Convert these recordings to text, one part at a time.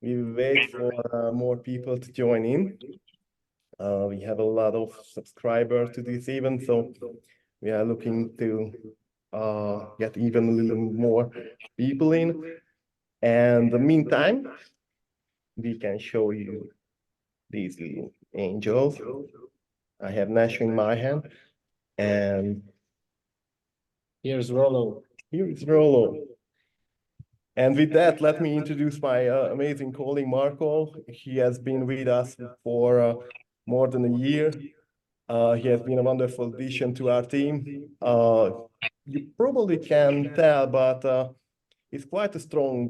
We wait for more people to join in. We have a lot of subscribers to this event, so we are looking to get even a little more people in. And in the meantime, we can show you these little angels. I have Nash in my hand, and Here's Rollo. here is Rollo. And with that, let me introduce my amazing colleague, Marko. He has been with us for more than a year. He has been a wonderful addition to our team. You probably can tell, but he's quite a strong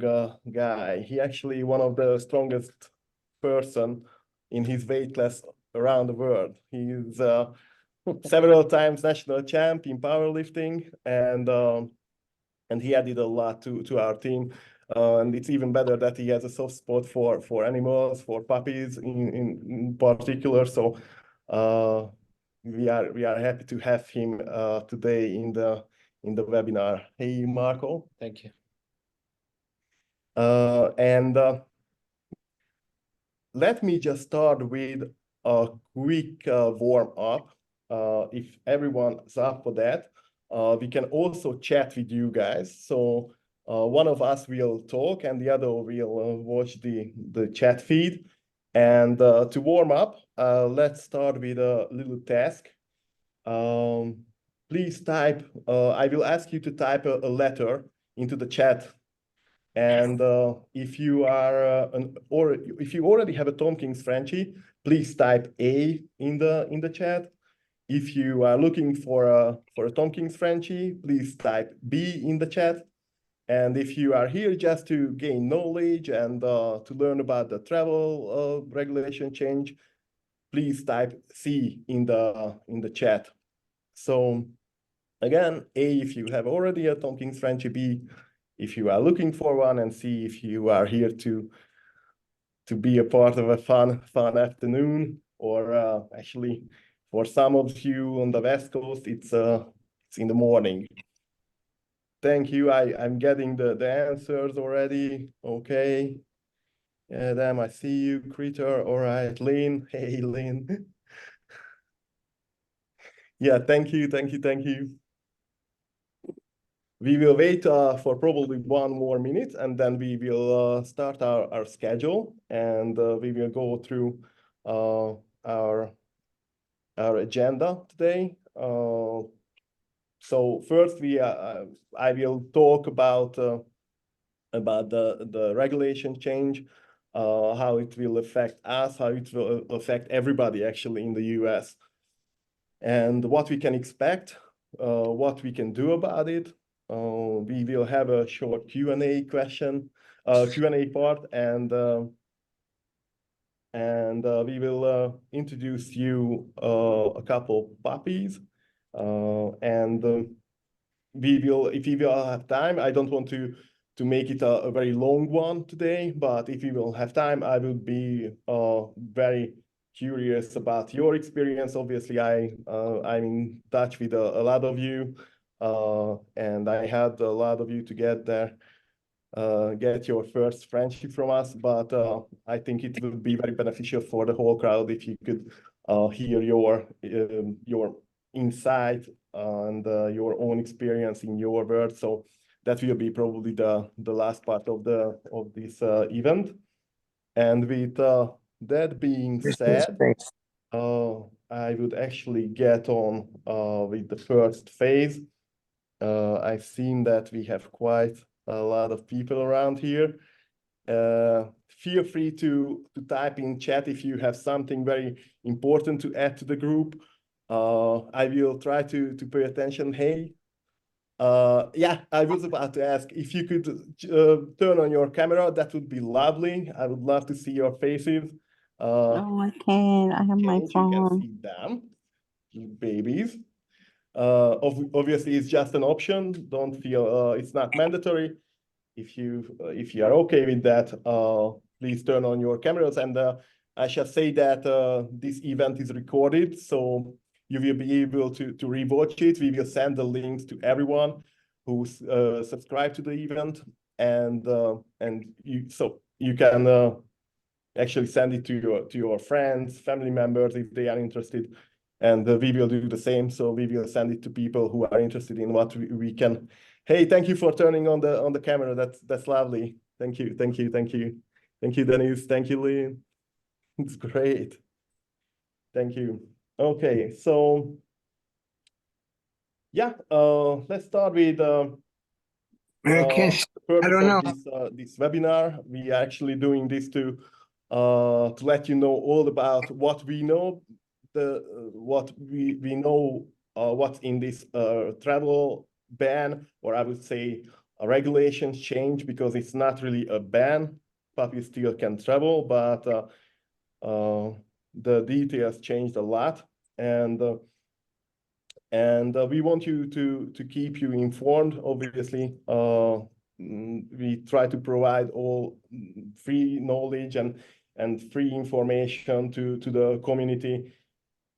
guy. He actually one of the strongest person in his weight class around the world. He is several times national champ in powerlifting, and he added a lot to our team. And it's even better that he has a soft spot for animals, for puppies in particular. So we are happy to have him today in the webinar. Hey, Marko. Thank you. And let me just start with a quick warm up. If everyone's up for that, we can also chat with you guys. So one of us will talk and the other will watch the chat feed. And to warm up, let's start with a little task. Please type, I will ask you to type a letter into the chat. And if you are or if you already have a TomKings Frenchie, please type A in the chat. If you are looking for a TomKings Frenchie, please type B in the chat. And if you are here just to gain knowledge and to learn about the travel regulation change, please type C in the chat. So again, A if you have already a TomKings Frenchie, B if you are looking for one, and see if you are here to be a part of a fun afternoon, or actually for some of you on the West Coast, it's in the morning. Thank you. I'm getting the answers already. Okay. Adam, I see you, Critter. All right, Lynn. Hey, Lynn. Yeah, thank you. We will wait for probably one more minute, and then we will start our schedule, and we will go through our agenda today. So first, I will talk about the regulation change, how it will affect us, how it will affect everybody actually in the US, and what we can expect, what we can do about it. We will have a short Q&A Q&A part, and we will introduce you a couple puppies, and we will, if we will have time. I don't want to make it a very long one today, but if we will have time, I will be very curious about your experience. Obviously, I'm in touch with a lot of you, and I had a lot of you to get there, get your first friendship from us. But I think it would be very beneficial for the whole crowd if you could hear your insight and your own experience in your words. So that will be probably the last part of this event. And with that being said, I would actually get on with the first phase. I've seen that we have quite a lot of people around here. Feel free to type in chat if you have something very important to add to the group. I will try to pay attention. Hey, yeah, I was about to ask if you could turn on your camera. That would be lovely. I would love to see your faces. Oh, I can. I have my phone. You can see them, you babies. Obviously, it's just an option. Don't feel it's not mandatory. If you are okay with that, please turn on your cameras. And I shall say that this event is recorded, so you will be able to rewatch it. We will send the links to everyone who's subscribed to the event. and you can actually send it to your friends, family members if they are interested, and we will do the same. So we will send it to people who are interested in what we can. Hey, thank you for turning on the camera. That's lovely. Thank you, thank you, thank you, thank you, Denise. Thank you, Lee. It's great. Thank you. Okay, so yeah, let's start with the purpose of this webinar. We are actually doing this to let you know all about what we know, what we know, what's in this travel ban, or I would say a regulations change, because it's not really a ban. Puppies still can travel, but the details changed a lot, and we want you to keep you informed. Obviously, we try to provide all free knowledge and free information to the community,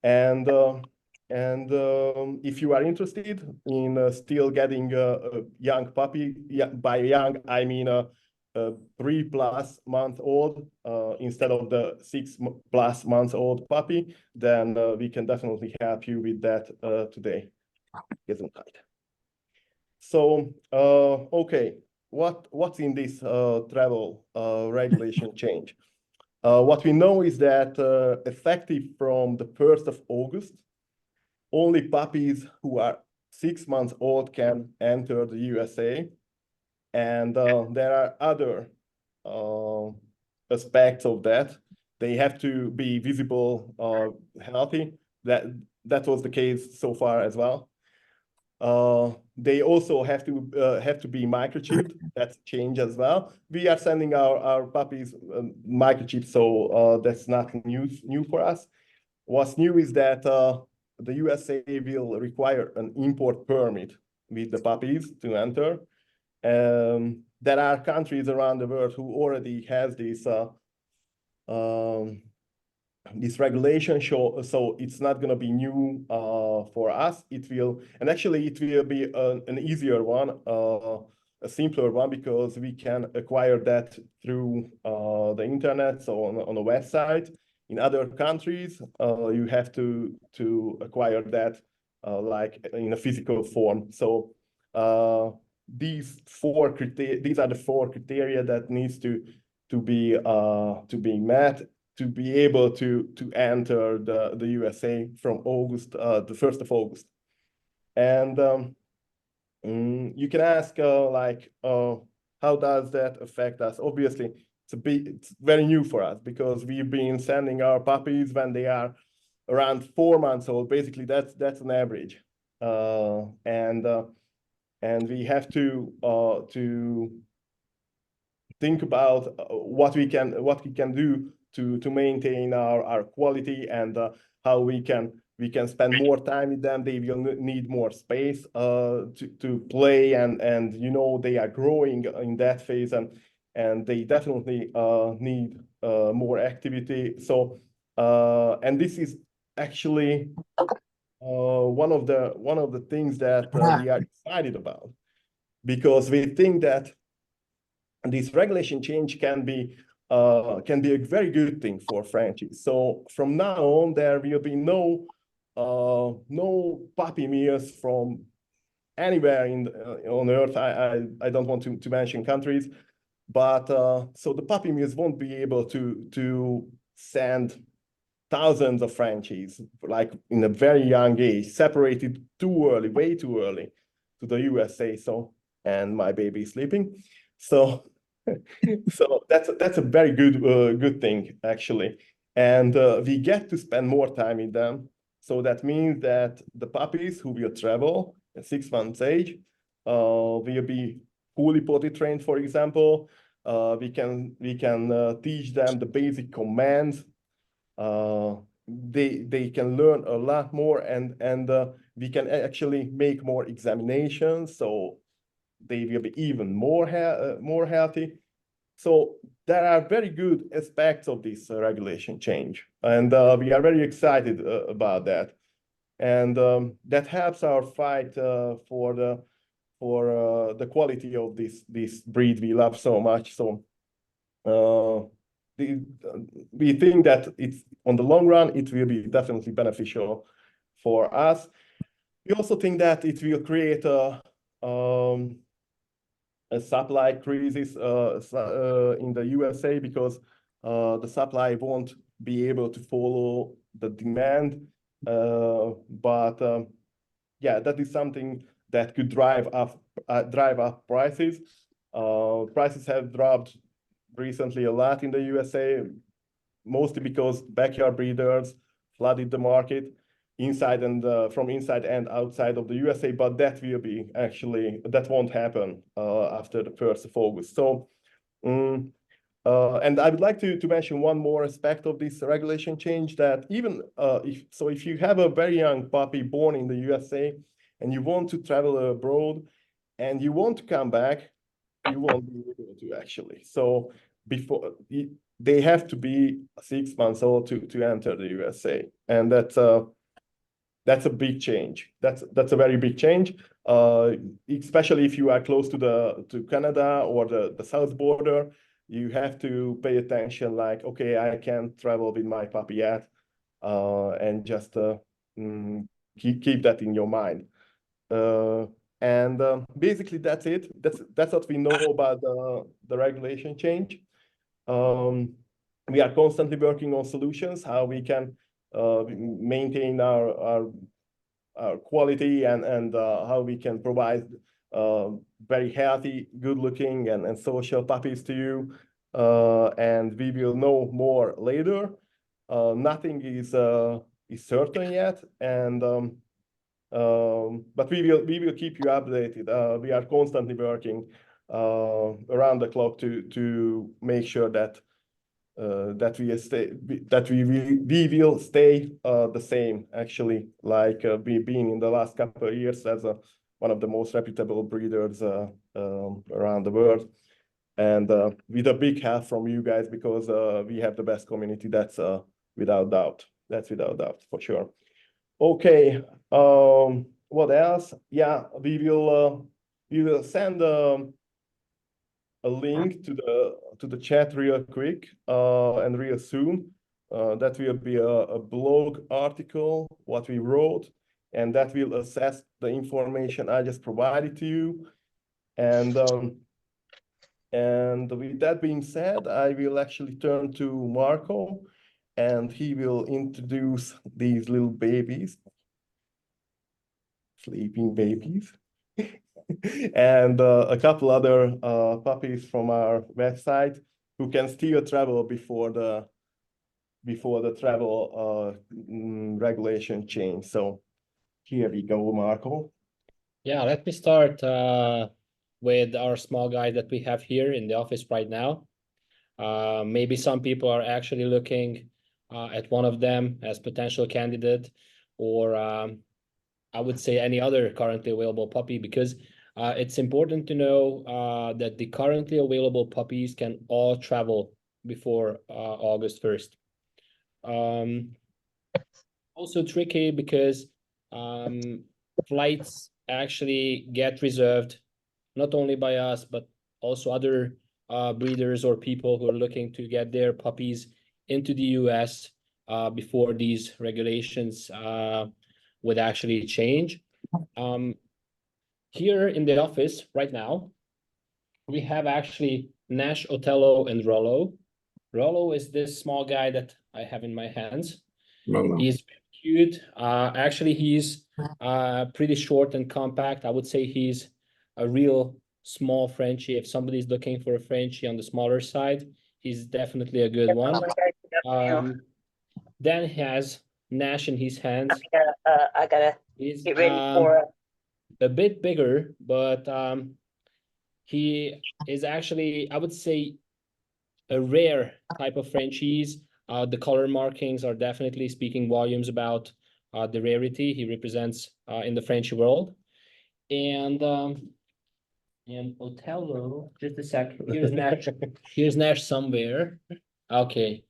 and if you are interested in still getting a young puppy, by young I mean a 3+ month old instead of the 6+ months old puppy, then we can definitely help you with that today. Gesundheit. So okay, what's in this travel regulation change? What we know is that effective from the 1st of August, only puppies who are 6 months old can enter the USA. And there are other aspects of that. They have to be visible, healthy. That was the case so far as well. They also have to be microchipped. That's changed as well. We are sending our puppies microchipped, so that's not new for us. What's new is that the USA will require an import permit with the puppies to enter. There are countries around the world who already has this regulation, so it's not going to be new for us. It will be an easier one, a simpler one, because we can acquire that through the internet, so on a website. In other countries, you have to acquire that like in a physical form. So these are the 4 criteria that needs to be met to be able to enter the USA from August, the 1st of August. And you can ask how does that affect us? Obviously, it's very new for us, because we've been sending our puppies when they are around 4 months old. Basically, that's an average, and we have to think about what we can do to maintain our quality, and how we can spend more time with them. They will need more space to play, and they are growing in that phase, and they definitely need more activity. So and this is actually one of the things that we are excited about, because we think that this regulation change can be a very good thing for franchises. So from now on, there will be no puppy meals from anywhere on earth. I don't want to mention countries, but so the puppy meals won't be able to send thousands of franchises like in a very young age, separated too early, way too early, to the USA. So, and my baby is sleeping. So so that's a very good thing, actually. And we get to spend more time with them. So that means that the puppies who will travel at 6 months age will be fully potty trained, for example. We can teach them the basic commands. They can learn a lot more, and we can actually make more examinations, so they will be even more healthy. So there are very good aspects of this regulation change, and we are very excited about that. And that helps our fight for the quality of this breed we love so much. So we think that it's on the long run it will be definitely beneficial for us. We also think that it will create a supply crisis in the USA, because the supply won't be able to follow the demand. Yeah, that is something that could drive up prices. Prices have dropped recently a lot in the USA, mostly because backyard breeders flooded the market inside and from inside and outside of the USA, but that won't happen after the 1st of August. So, and I would like to mention one more aspect of this regulation change, that even if you have a very young puppy born in the USA and you want to travel abroad and you want to come back, you won't be able to actually. So they have to be 6 months old to enter the USA, and that's a big change. That's a very big change, especially if you are close to Canada or the south border. You have to pay attention, like, okay, I can't travel with my puppy yet, and just keep that in your mind. Basically that's it. That's what we know about the regulation change. We are constantly working on solutions, how we can maintain our quality and how we can provide very healthy, good-looking and social puppies to you. And we will know more later. Nothing is certain yet, and but we will keep you updated. We are constantly working around the clock to make sure that we will stay the same, actually, like we've been in the last couple of years as one of the most reputable breeders around the world, and with a big help from you guys, because we have the best community. That's without doubt. That's without doubt, for sure. Okay, what else? Yeah, we will send a link to the chat real quick and real soon. That will be a blog article what we wrote, and that will assess the information I just provided to you. And with that being said, I will actually turn to Marko, and he will introduce these little babies, sleeping babies. And a couple other puppies from our website who can still travel before the travel regulation change. So here we go, Marko. Yeah, let me start with our small guy that we have here in the office right now. Maybe some people are actually looking at one of them as potential candidate, or I would say any other currently available puppy, because it's important to know that the currently available puppies can all travel before August 1st. Also tricky because flights actually get reserved not only by us, but also other breeders or people who are looking to get their puppies into the US before these regulations would actually change. Here in the office right now, we have actually Nash, Othello, and Rollo. Rollo is this small guy that I have in my hands. No. He's cute. Actually, he's pretty short and compact. I would say he's a real small Frenchie. If somebody's looking for a Frenchie on the smaller side, he's definitely a good one. Then he has Nash in his hands. I gotta He's get ready for a bit bigger, but he is actually, I would say, a rare type of Frenchies. The color markings are definitely speaking volumes about the rarity he represents in the Frenchie world. And Othello, just a sec. Here's Nash. Here's Nash somewhere. Okay,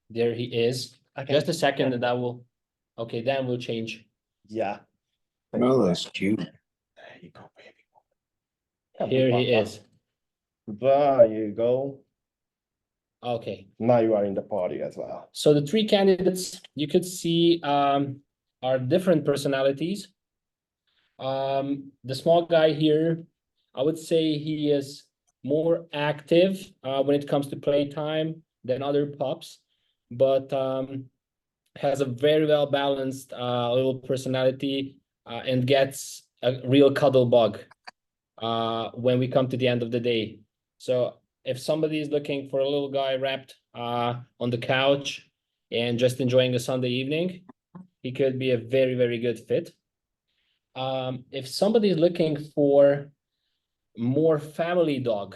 there he is. Okay. Just a second, and that will. Okay, then we'll change. Yeah. Oh, that's cute. There you go, baby. Here he is. There you go. Okay. Now you are in the party as well. So the three candidates you could see are different personalities. The small guy here, I would say he is more active when it comes to playtime than other pups, but has a very well balanced little personality and gets a real cuddle bug when we come to the end of the day. So if somebody is looking for a little guy wrapped on the couch and just enjoying a Sunday evening, he could be a very, very good fit. If somebody is looking for more family dog,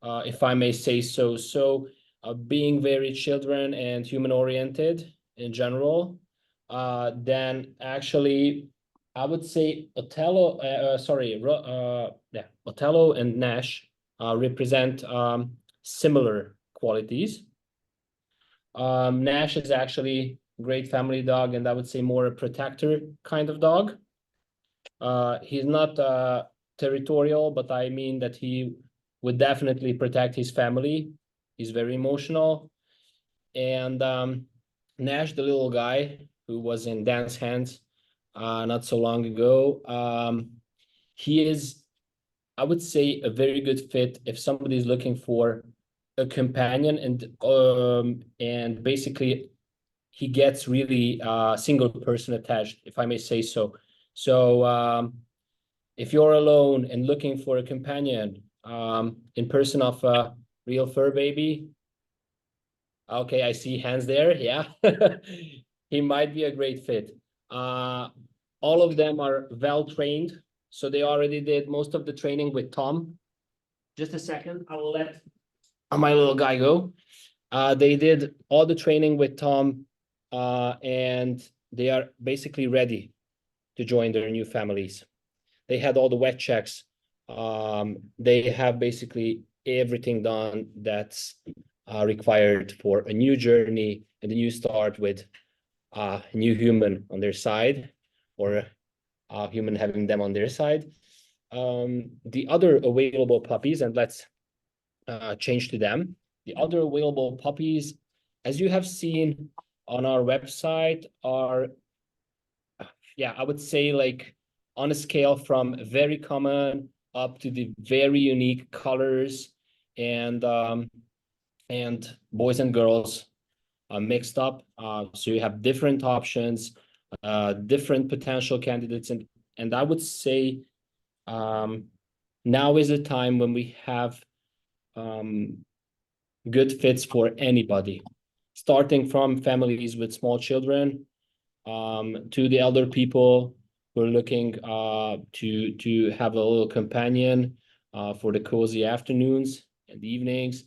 if I may say so, being very children and human oriented in general, then actually I would say Othello, Othello and Nash represent similar qualities. Nash is actually a great family dog, and I would say more a protector kind of dog. He's not territorial, but I mean that he would definitely protect his family. He's very emotional. And Nash, the little guy who was in Dan's hands not so long ago, he is, I would say, a very good fit if somebody is looking for a companion, and basically he gets really single person attached, if I may say so. So if you're alone and looking for a companion in person of a real fur baby, okay, I see hands there. Yeah, he might be a great fit. All of them are well trained, so they already did most of the training with Tom. Just a second, I will let my little guy go. They did all the training with Tom, and they are basically ready to join their new families. They had all the wet checks. They have basically everything done that's required for a new journey and a new start with a new human on their side, or a human having them on their side. The other available puppies, and let's change to them. The other available puppies, as you have seen on our website, are, yeah, I would say like on a scale from very common up to the very unique colors, and boys and girls mixed up. So you have different options, different potential candidates, and I would say now is a time when we have good fits for anybody, starting from families with small children to the elder people who are looking to have a little companion for the cozy afternoons and evenings.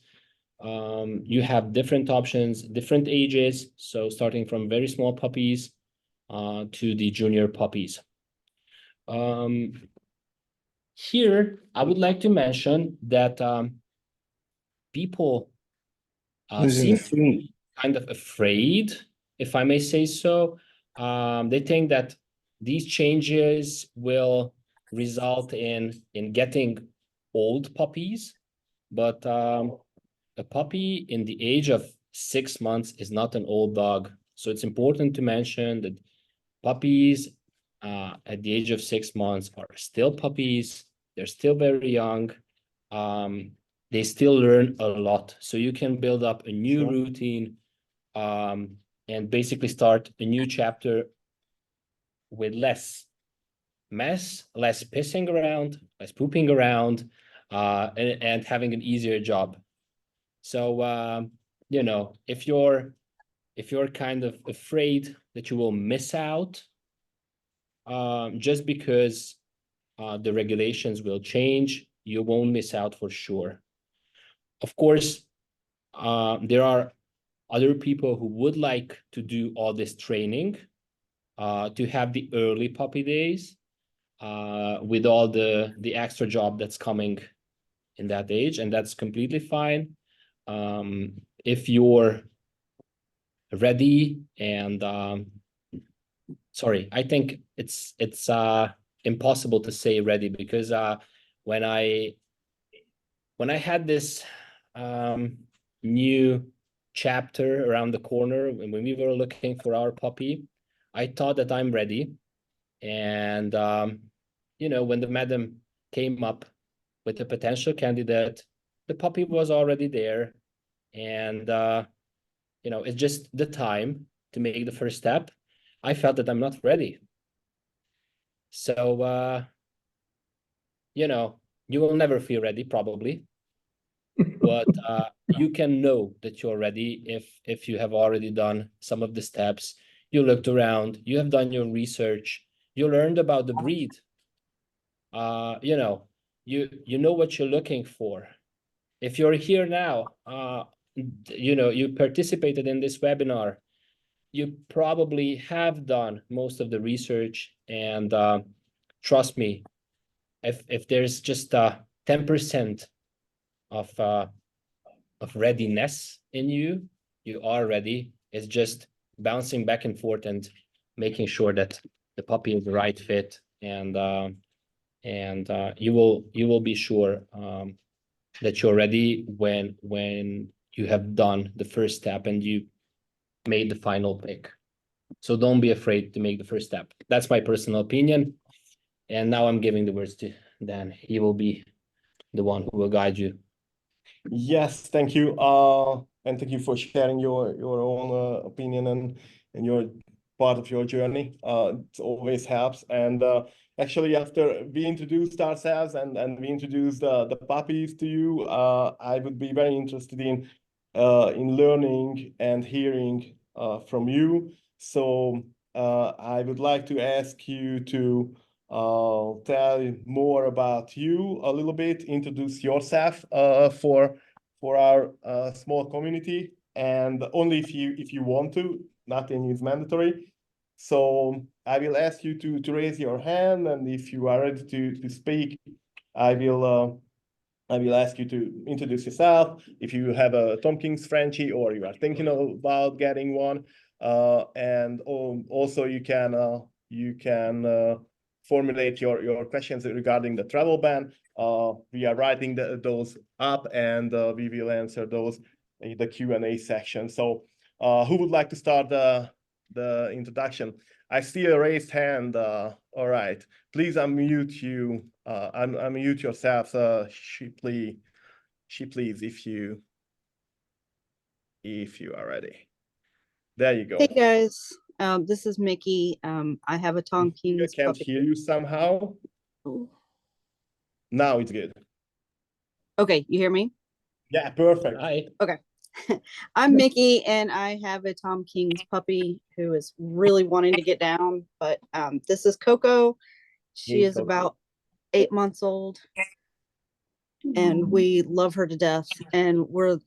You have different options, different ages, so starting from very small puppies to the junior puppies. Here, I would like to mention that people seem to be kind of afraid, if I may say so. They think that these changes will result in getting old puppies, but a puppy in the age of 6 months is not an old dog. So it's important to mention that puppies at the age of 6 months are still puppies. They're still very young. They still learn a lot. So you can build up a new routine and basically start a new chapter with less mess, less pissing around, less pooping around, and having an easier job. So you know, if you're kind of afraid that you will miss out just because the regulations will change, you won't miss out for sure. Of course, there are other people who would like to do all this training to have the early puppy days with all the extra job that's coming in that age, and that's completely fine. If you're ready and sorry, I think it's impossible to say ready, because when I had this new chapter around the corner, when we were looking for our puppy, I thought that I'm ready. And you know, when the madam came up with a potential candidate, the puppy was already there. And you know, it's just the time to make the first step. I felt that I'm not ready. So you know, you will never feel ready, probably. But you can know that you're ready if you have already done some of the steps. You looked around, you have done your research, you learned about the breed. You know, you know what you're looking for. If you're here now, you know, you participated in this webinar, you probably have done most of the research. And trust me, if there's just 10% of readiness in you, you are ready. It's just bouncing back and forth and making sure that the puppy is the right fit. And you will be sure that you're ready when you have done the first step and you made the final pick. So don't be afraid to make the first step. That's my personal opinion. And now I'm giving the words to Dan. He will be the one who will guide you. Yes, thank you. And thank you for sharing your own opinion and your part of your journey. It always helps. And actually, after we introduced ourselves and we introduced the puppies to you, I would be very interested in learning and hearing from you. So I would like to ask you to tell more about you a little bit, introduce yourself for our small community, and only if you want to, nothing is mandatory. So I will ask you to raise your hand, and if you are ready to speak, I will ask you to introduce yourself. If you have a TomKings Frenchie or you are thinking about getting one, and also you can formulate your questions regarding the travel ban. We are writing those up, and we will answer those in the Q&A section. So who would like to start the introduction? I see a raised hand. All right, please unmute you. Unmute yourself, Shipley, if you are ready. There you go. Hey guys, this is Mickey. I have a TomKings I can't puppy. hear you somehow. Ooh. Now it's good. Okay, you hear me? Yeah, perfect. Hi. Okay. I'm Mickey, and I have a TomKings puppy who is really wanting to get down, but this is Coco. She is about 8 months old, and we love her to death, and we're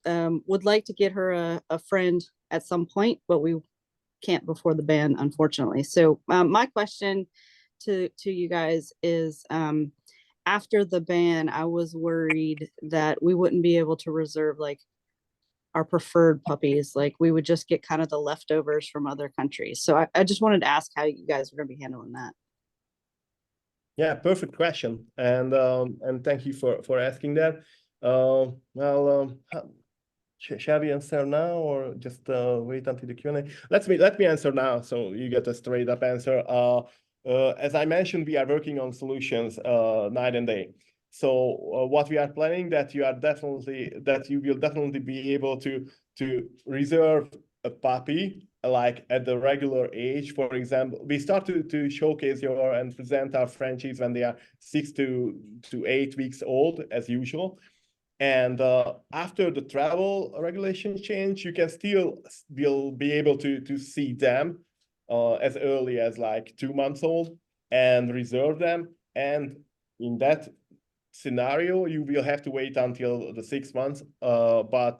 would like to get her a friend at some point, but we can't before the ban, unfortunately. So my question to you guys is, after the ban, I was worried that we wouldn't be able to reserve like our preferred puppies. Like we would just get kind of the leftovers from other countries. So I just wanted to ask how you guys are going to be handling that. Yeah, perfect question, and thank you for asking that. Shall we answer now or just wait until the Q&A? Let me answer now, so you get a straight up answer. As I mentioned, we are working on solutions night and day. So what we are planning that you will definitely be able to reserve a puppy like at the regular age. For example, we start to showcase and present our Frenchies when they are 6 to 8 weeks old, as usual. And after the travel regulations change, you can will be able to see them as early as like 2 months old and reserve them. And in that scenario, you will have to wait until the 6 months, but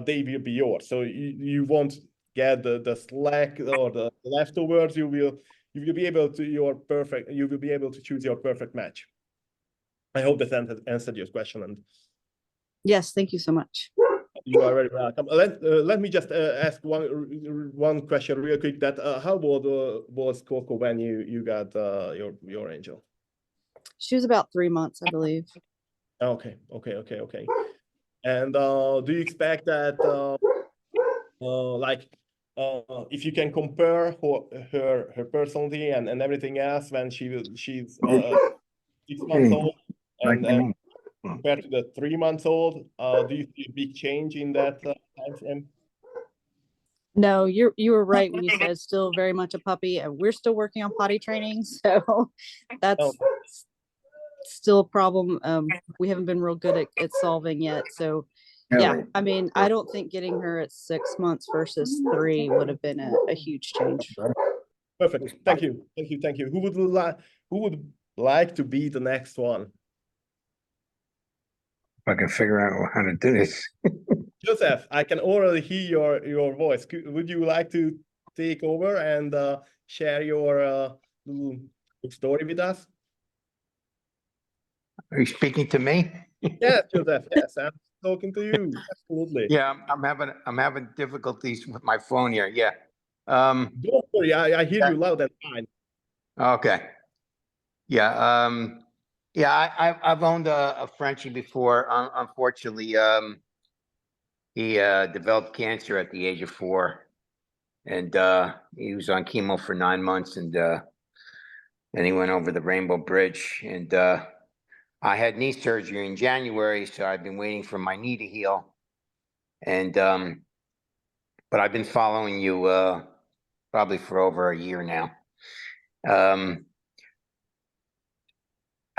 they will be yours. So you won't get the slack or the leftovers. You will be able to choose your perfect match. I hope that answered your question. And yes, thank you so much. you are very welcome. Let me just ask one question real quick. That how old was Coco when you got your angel? She was about 3 months, I believe. Okay. And do you expect that like if you can compare her personality and everything else when she's 6 months old and compared to the 3 months old, do you see a big change in that time frame? No, you were right when you said still very much a puppy, and we're still working on potty training, so that's Oh. still a problem. We haven't been real good at solving yet. So yeah, I mean, I don't think getting her at 6 months versus 3 would have been a huge change. Perfect. Thank you. Who would like to be the next one? If I can figure out how to do this. Joseph, I can already hear your voice. Would you like to take over and share your little story with us? Are you speaking to me? Yes, Joseph. Yes, I'm talking to you. Absolutely. Yeah, I'm having difficulties with my phone here. Yeah. Don't worry, I hear you loud and fine. Okay. Yeah. Yeah. I've owned a Frenchie before. Unfortunately, he developed cancer at the age of 4, and he was on chemo for 9 months, and then he went over the Rainbow Bridge, and I had knee surgery in January, so I've been waiting for my knee to heal. And but I've been following you probably for over a year now.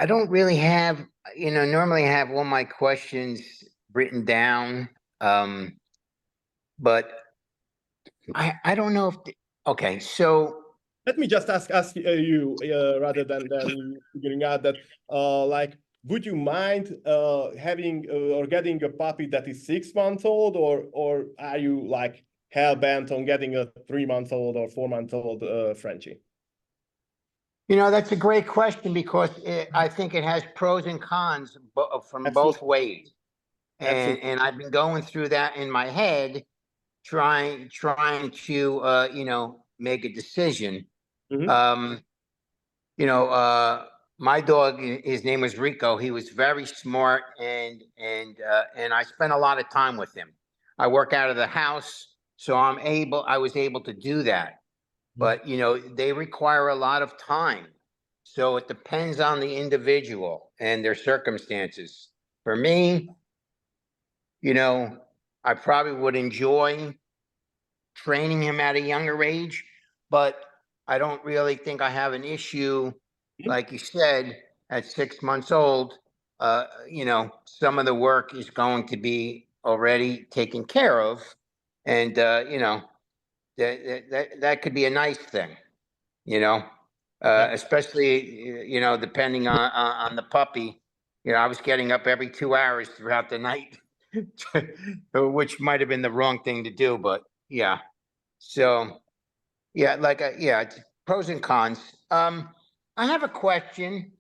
I don't really have, normally I have all my questions written down, but I don't know if. Okay, so let me just ask you rather than you figuring out that like, would you mind having or getting a puppy that is 6 months old, or are you like hell bent on getting a 3 months old or 4 months old Frenchie? That's a great question, because I think it has pros and cons from both ways, and I've been going through that in my head, trying to make a decision. My dog, his name was Rico. He was very smart, and I spent a lot of time with him. I work out of the house, so I was able to do that. But they require a lot of time, so it depends on the individual and their circumstances. For me, I probably would enjoy training him at a younger age, but I don't really think I have an issue, like you said, at 6 months old. Some of the work is going to be already taken care of, and that could be a nice thing, especially depending on the puppy. I was getting up every 2 hours throughout the night, which might have been the wrong thing to do, but yeah. So, yeah, it's pros and cons. I have a question.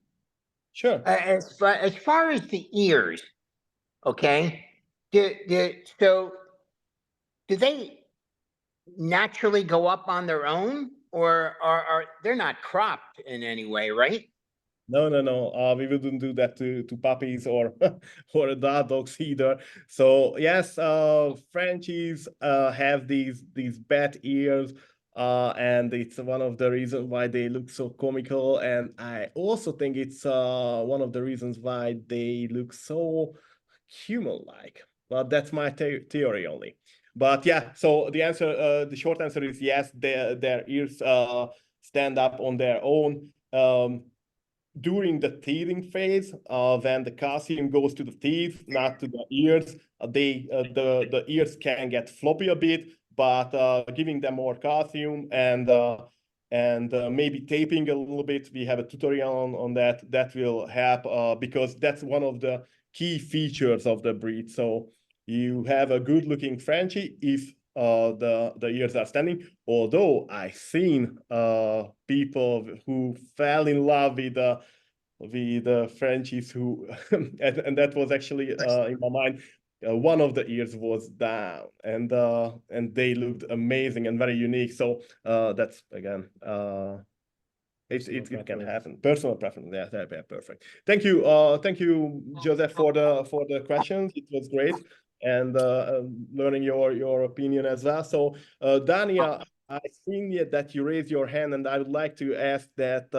Sure. As far as the ears, okay? So, do they naturally go up on their own, or are they're not cropped in any way, right? No. We wouldn't do that to puppies or or adult dogs either. So yes, Frenchies have these bat ears, and it's one of the reasons why they look so comical. And I also think it's one of the reasons why they look so human-like. Well, that's my theory only. But yeah, so the short answer is yes. Their ears stand up on their own. During the teething phase, when the calcium goes to the teeth, not to the ears, the ears can get floppy a bit, but giving them more calcium and maybe taping a little bit, we have a tutorial on that will help, because that's one of the key features of the breed. So you have a good looking Frenchie if the ears are standing. Although I've seen people who fell in love with the Frenchies who and that was actually in my mind. One of the ears was down, and they looked amazing and very unique. So that's again It can happen. Personal preference. Yeah, perfect. Thank you, Joseph, for the questions. It was great, and learning your opinion as well. So, Dania, I see that you raised your hand, and I would like to ask that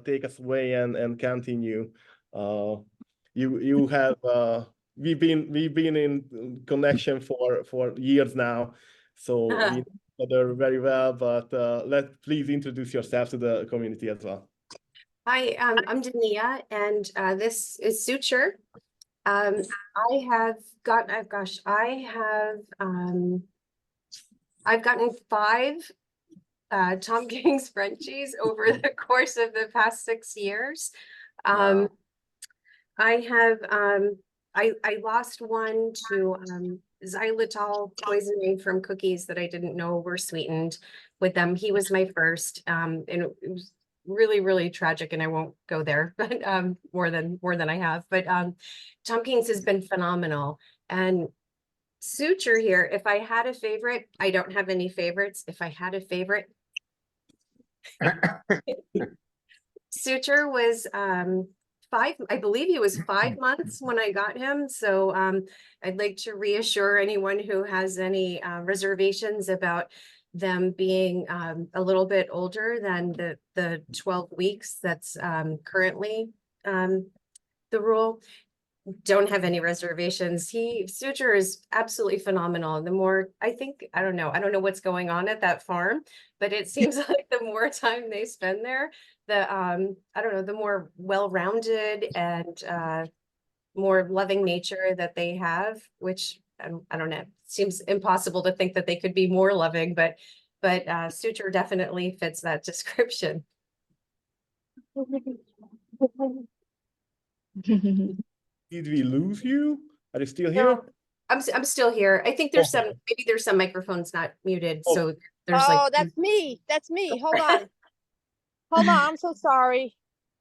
take us away and continue. You have we've been in connection for years now, so we know each other very well. But please introduce yourself to the community as well. Hi, I'm Dania, and this is Suture. I have gotten, I've gotten 5 TomKings Frenchies over the course of the past 6 years. Wow. I lost one to xylitol poisoning from cookies that I didn't know were sweetened with them. He was my first, and it was really tragic, and I won't go there, but more than I have. But TomKings has been phenomenal. And Suture here, if I had a favorite, I don't have any favorites. If I had a favorite, Suture was I believe he was 5 months when I got him. So I'd like to reassure anyone who has any reservations about them being a little bit older than the 12 weeks that's currently the rule. Don't have any reservations. Suture is absolutely phenomenal. And the more, I don't know what's going on at that farm, but it seems like the more time they spend there, the more well-rounded and more loving nature that they have, which I don't know, seems impossible to think that they could be more loving, but Suture definitely fits that description. Did we lose you? Are you still here? No, I'm still here. I think there's maybe there's some microphones not muted. So there's that's me. That's me. Hold on. Hold on. I'm so sorry.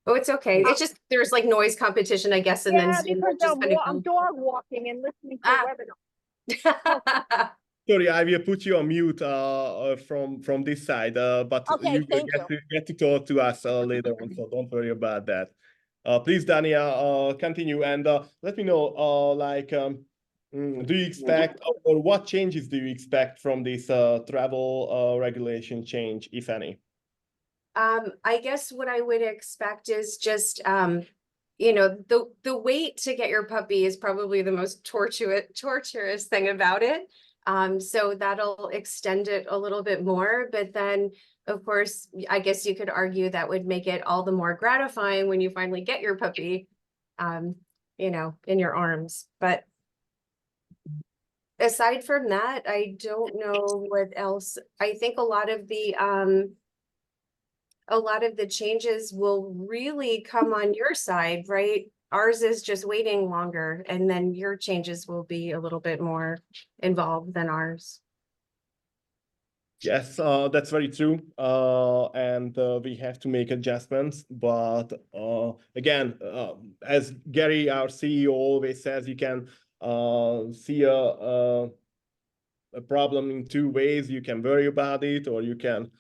Oh, it's okay. It's just there's like noise competition, I guess, and then Zoom, because which is I'm dog walking and listening to a webinar. Sorry, I will put you on mute from this side, but Okay, you will get to talk to us later on, so don't worry about that. Please, Dania, continue and let me know, do you expect, or what changes do you expect from this travel regulation change, if any? I guess what I would expect is just, the wait to get your puppy is probably the most torturous thing about it. So that'll extend it a little bit more, but then of course, I guess you could argue that would make it all the more gratifying when you finally get your puppy, in your arms. But aside from that, I don't know what else. I think a lot of the changes will really come on your side, right? Ours is just waiting longer, and then your changes will be a little bit more involved than ours. Yes, that's very true. And we have to make adjustments. But again, as Gary, our CEO, always says, you can see a problem in 2 ways. You can worry about it, or you can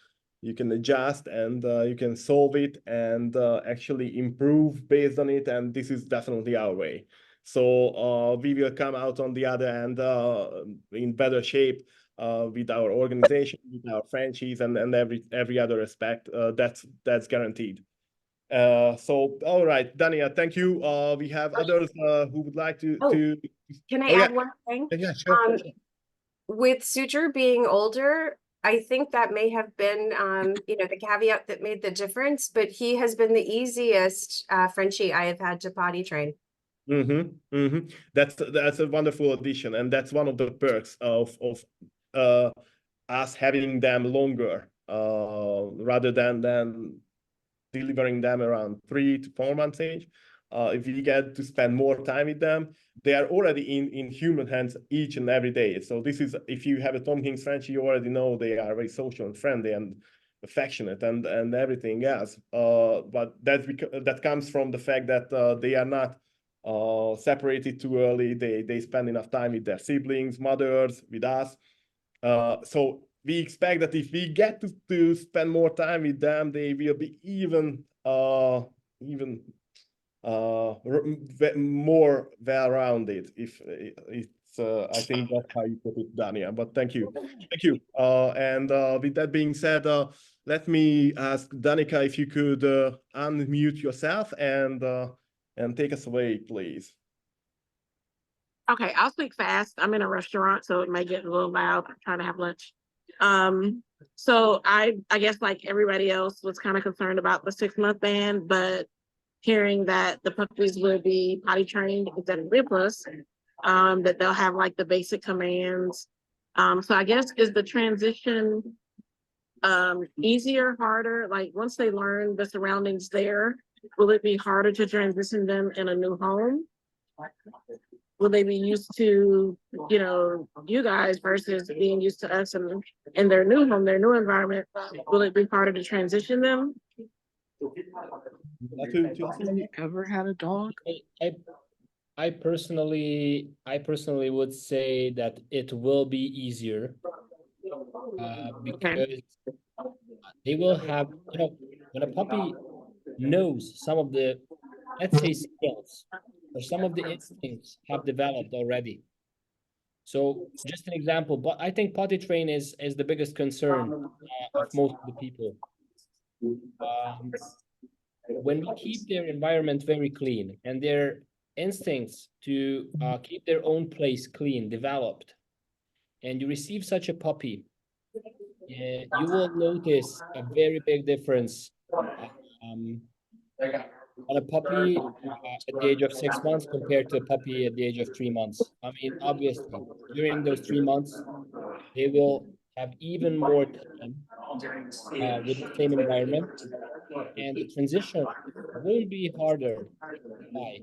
adjust and you can solve it and actually improve based on it. And this is definitely our way. So we will come out on the other end in better shape with our organization, with our franchise, and every other aspect. That's guaranteed. So all right, Dania, thank you. We have others who would like to. Can I add one thing? Yeah, sure. With Suture being older, I think that may have been, the caveat that made the difference, but he has been the easiest Frenchie I have had to potty train. That's a wonderful addition, and that's one of the perks of us having them longer rather than delivering them around 3 to 4 months age. If you get to spend more time with them, they are already in human hands each and every day. So this is, if you have a TomKings Frenchie, you already know they are very social and friendly and affectionate and everything else. But that comes from the fact that they are not separated too early. They spend enough time with their siblings, mothers, with us. So we expect that if we get to spend more time with them, they will be even more well-rounded. If it's, I think that's how you put it, Dania. But thank you. And with that being said, let me ask Danica if you could unmute yourself and take us away, please. Okay, I'll speak fast. I'm in a restaurant, so it may get a little loud. I'm trying to have lunch. So I guess like everybody else was kind of concerned about the 6-month ban, but hearing that the puppies will be potty trained is that a real plus, that they'll have like the basic commands. So I guess is the transition easier, harder? Like once they learn the surroundings there, will it be harder to transition them in a new home? Will they be used to, you know, you guys versus being used to us and in their new home, their new environment? Will it be harder to transition them? Have you ever had a dog? I personally would say that it will be easier because they will have, you know, when a puppy knows some of the, let's say, skills or some of the instincts have developed already. So just an example, but I think potty train is the biggest concern of most of the people. When we keep their environment very clean and their instincts to keep their own place clean developed, and you receive such a puppy, you will notice a very big difference on a puppy at the age of 6 months compared to a puppy at the age of 3 months. I mean, obviously, during those 3 months, they will have even more time with the same environment, and the transition will be harder. Why?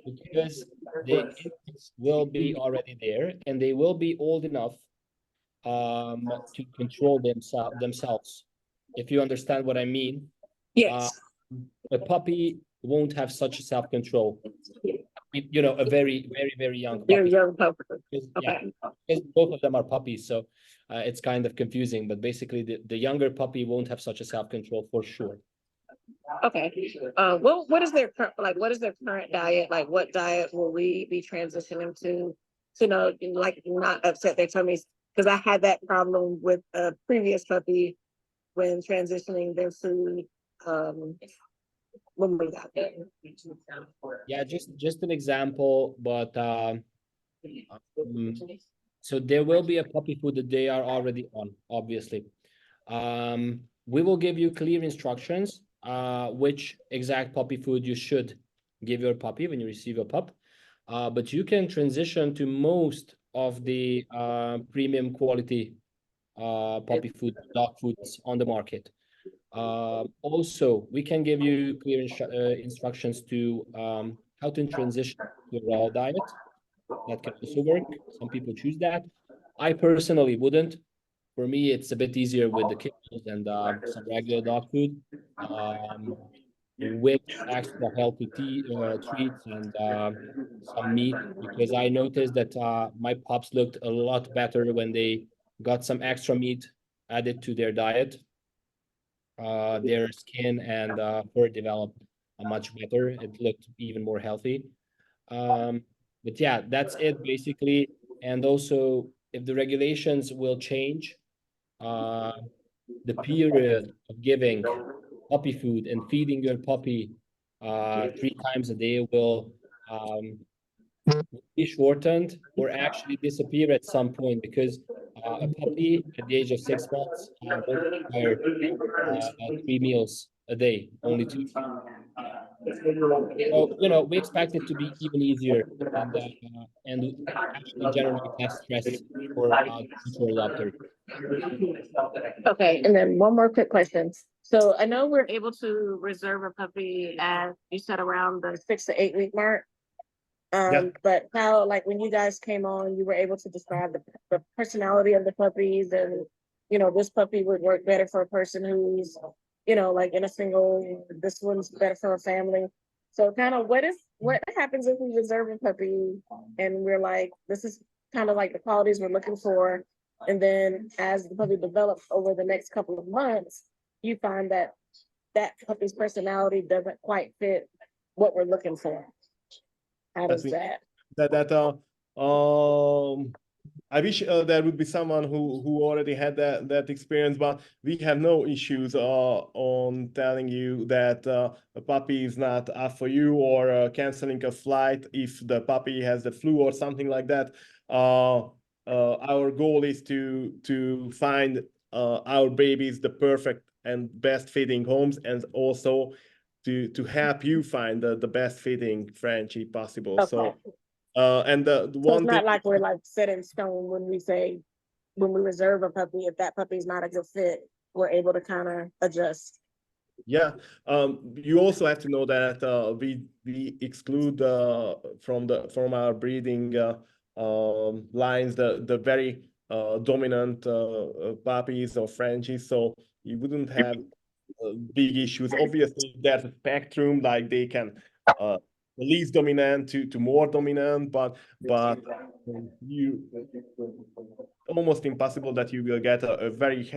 Because the instincts will be already there, and they will be old enough to control themselves. If you understand what I mean. Yes. A puppy won't have such self-control. You know, a very, very, very young puppy. Young puppy. Because, Okay. because both of them are puppies, so it's kind of confusing. But basically, the younger puppy won't have such a self-control for sure. Okay. What is their what is their current diet? Like, what diet will we be transitioning to know, like, not upset their tummies? Because I had that problem with a previous puppy when transitioning their food. When we got there. Yeah, just an example, but so there will be a puppy food that they are already on, obviously. We will give you clear instructions, which exact puppy food you should give your puppy when you receive a pup. But you can transition to most of the premium quality puppy food, dog foods on the market. Also, we can give you clear instructions to how to transition to a raw diet. That can also work. Some people choose that. I personally wouldn't. For me, it's a bit easier with the kibbles and some regular dog food with extra healthy treats and some meat, because I noticed that my pups looked a lot better when they got some extra meat added to their diet. Their skin and fur developed much better. It looked even more healthy. But yeah, that's it basically. And also, if the regulations will change, the period of giving puppy food and feeding your puppy 3 times a day will be shortened or actually disappear at some point, because a puppy at the age of 6 months won't require 3 meals a day, only 2. So, you know, we expect it to be even easier and actually generate less stress for future adopters. Okay, and then one more quick question. So I know we're able to reserve a puppy at, you said, around the 6 to 8 week mark. But how, like, when you guys came on, you were able to describe the personality of the puppies, and, you know, this puppy would work better for a person who's, you know, like in a single, this one's better for a family. So kind of what happens if we reserve a puppy and we're like, this is kind of like the qualities we're looking for, And then as the puppy develops over the next couple of months, you find that that puppy's personality doesn't quite fit what we're looking for. How does that? I wish there would be someone who already had that experience, but we have no issues on telling you that a puppy is not up for you, or canceling a flight if the puppy has the flu or something like that. Our goal is to find our babies the perfect and best fitting homes, and also to help you find the best fitting Frenchie possible. Okay. So and the So one it's thing, not like we're like set in stone when we say, when we reserve a puppy, if that puppy's not a good fit, we're able to kind of adjust. yeah, you also have to know that we exclude from our breeding lines the very dominant puppies or Frenchies, so you wouldn't have big issues. Obviously, there's a spectrum, like they can the least dominant to more dominant, but you almost impossible that you will get a very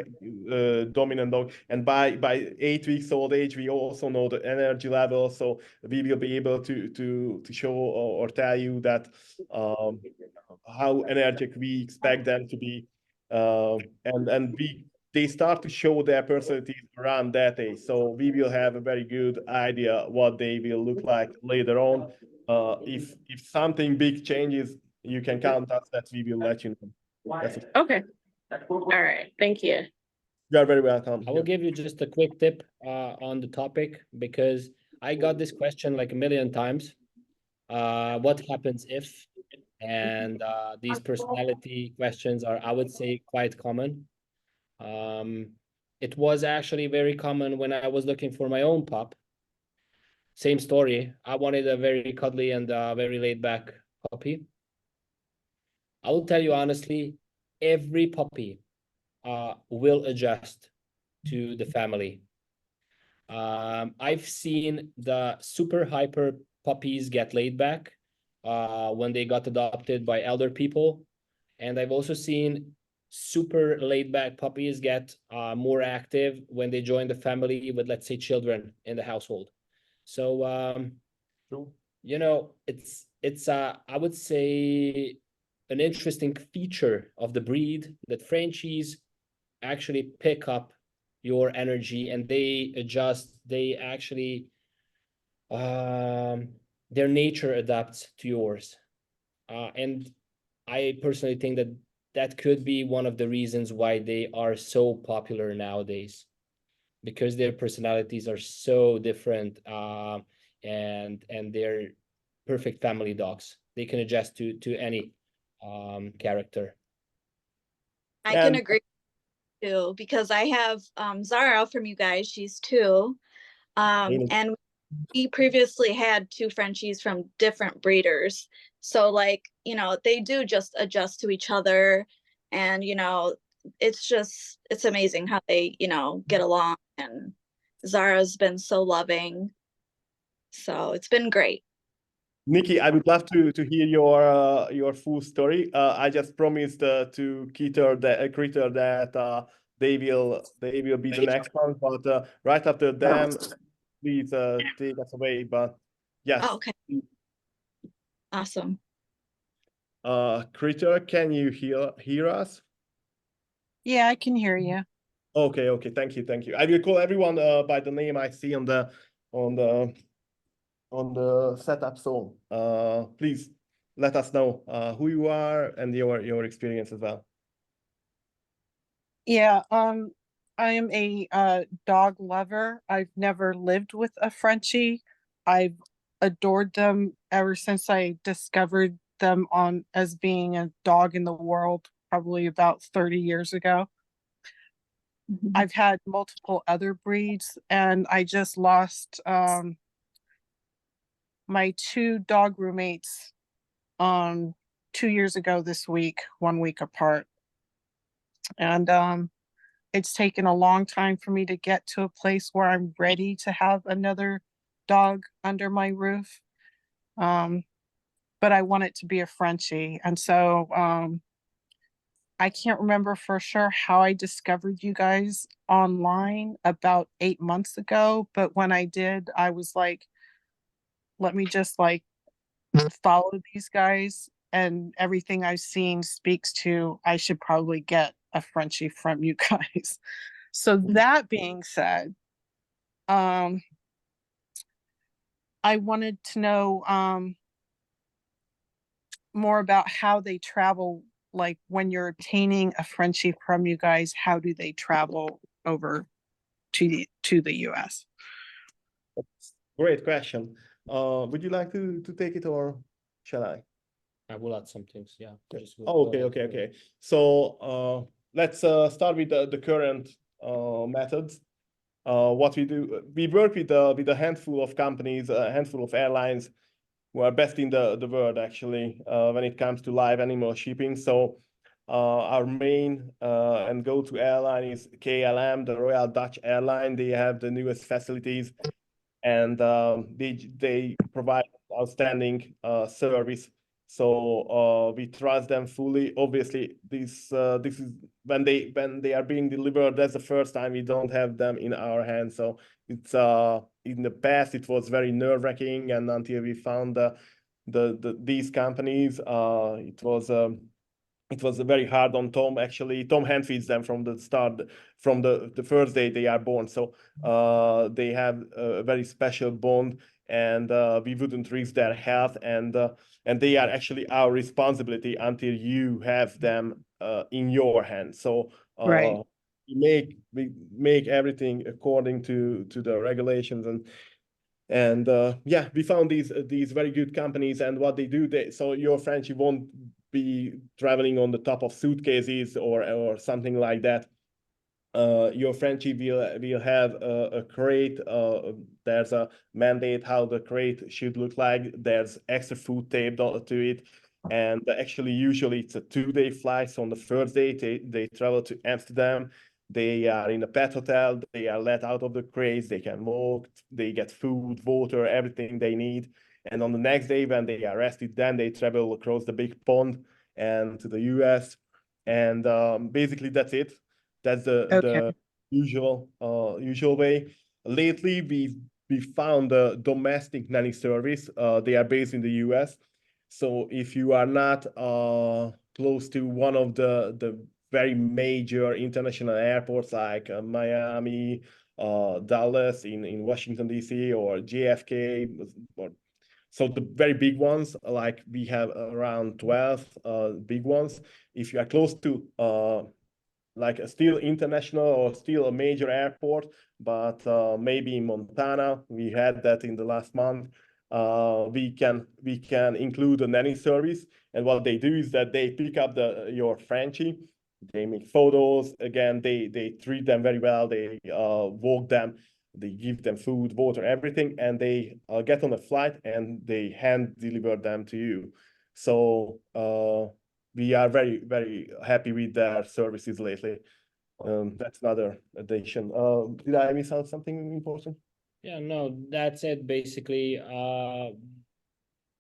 dominant dog. And by 8 weeks old age, we also know the energy level, so we will be able to show or tell you that how energetic we expect them to be, and they start to show their personalities around that age. So we will have a very good idea what they will look like later on. If something big changes, you can count us that we will let you know. That's it. Okay. All right. Thank you. You are very welcome. I will give you just a quick tip on the topic, because I got this question like a million times. What happens if? And these personality questions are, I would say, quite common. It was actually very common when I was looking for my own pup. Same story. I wanted a very cuddly and very laid back puppy. I will tell you honestly, every puppy will adjust to the family. I've seen the super hyper puppies get laid back when they got adopted by elder people. And I've also seen super laid back puppies get more active when they join the family with, let's say, children in the household. So, you know, it's I would say an interesting feature of the breed that Frenchies actually pick up your energy and they adjust. They actually their nature adapts to yours, and I personally think that that could be one of the reasons why they are so popular nowadays, because their personalities are so different, and they're perfect family dogs. They can adjust to any character. I can agree too, because I have Zara from you guys. She's 2. And we previously had 2 Frenchies from different breeders. So like, you know, they do just adjust to each other. And, you know, it's amazing how they, you know, get along. And Zara's been so loving. So it's been great. Nikki, I would love to hear your full story. I just promised to Critter that they will be the next one, but right after them, please take us away. But yes. Oh, okay. Awesome. Critter, can you hear us? Yeah, I can hear you. Okay, thank you. I will call everyone by the name I see on the setup. So please let us know who you are and your experience as well. Yeah, I am a dog lover. I've never lived with a Frenchie. I've adored them ever since I discovered them on as being a dog in the world, probably about 30 years ago. I've had multiple other breeds, and I just lost my 2 dog roommates 2 years ago this week, 1 week apart. And it's taken a long time for me to get to a place where I'm ready to have another dog under my roof. But I want it to be a Frenchie. And so I can't remember for sure how I discovered you guys online about 8 months ago, but when I did, I was like, let me just like follow these guys, and everything I've seen speaks to I should probably get a Frenchie from you guys. So that being said, I wanted to know more about how they travel. Like when you're obtaining a Frenchie from you guys, how do they travel over to the US? Great question. Would you like to take it, or shall I? I will add some things. Yeah. Just go Oh, okay, ahead. okay, okay. So let's start with the current methods. What we do, we work with a handful of companies, a handful of airlines who are best in the world actually when it comes to live animal shipping. So our main and go-to airline is KLM, the Royal Dutch Airline. They have the newest facilities, and they provide outstanding service. So we trust them fully. Obviously, this is when they are being delivered. That's the first time we don't have them in our hands. So it's in the past it was very nerve-wracking, and until we found these companies, it was very hard on Tom. Actually, Tom handfeeds them from the start, from the first day they are born. So they have a very special bond, and we wouldn't risk their health, and they are actually our responsibility until you have them in your hands. So Right. we make everything according to the regulations, and yeah, we found these very good companies, and what they do, so your Frenchie won't be traveling on the top of suitcases or something like that. Your Frenchie will have a crate. There's a mandate how the crate should look like. There's extra food taped to it, and actually usually it's a 2-day flight. So on the first day they travel to Amsterdam. They are in a pet hotel. They are let out of the crates. They can walk. They get food, water, everything they need. And on the next day, when they are rested, then they travel across the big pond and to the US. And basically, that's it. That's the usual way. Lately, we found a domestic nanny service. They are based in the US. So if you are not close to one of the very major international airports like Miami, Dallas in Washington, D.C., or JFK, or so the very big ones, like we have around 12 big ones. If you are close to like a still international or still a major airport, but maybe in Montana, we had that in the last month. We can include a nanny service, and what they do is that they pick up your Frenchie. They make photos. Again, they treat them very well. They walk them. They give them food, water, everything, and they get on a flight and they hand deliver them to you. So we are very, very happy with their services lately. That's another addition. Did I miss out something important? Yeah, no, that's it. Basically, I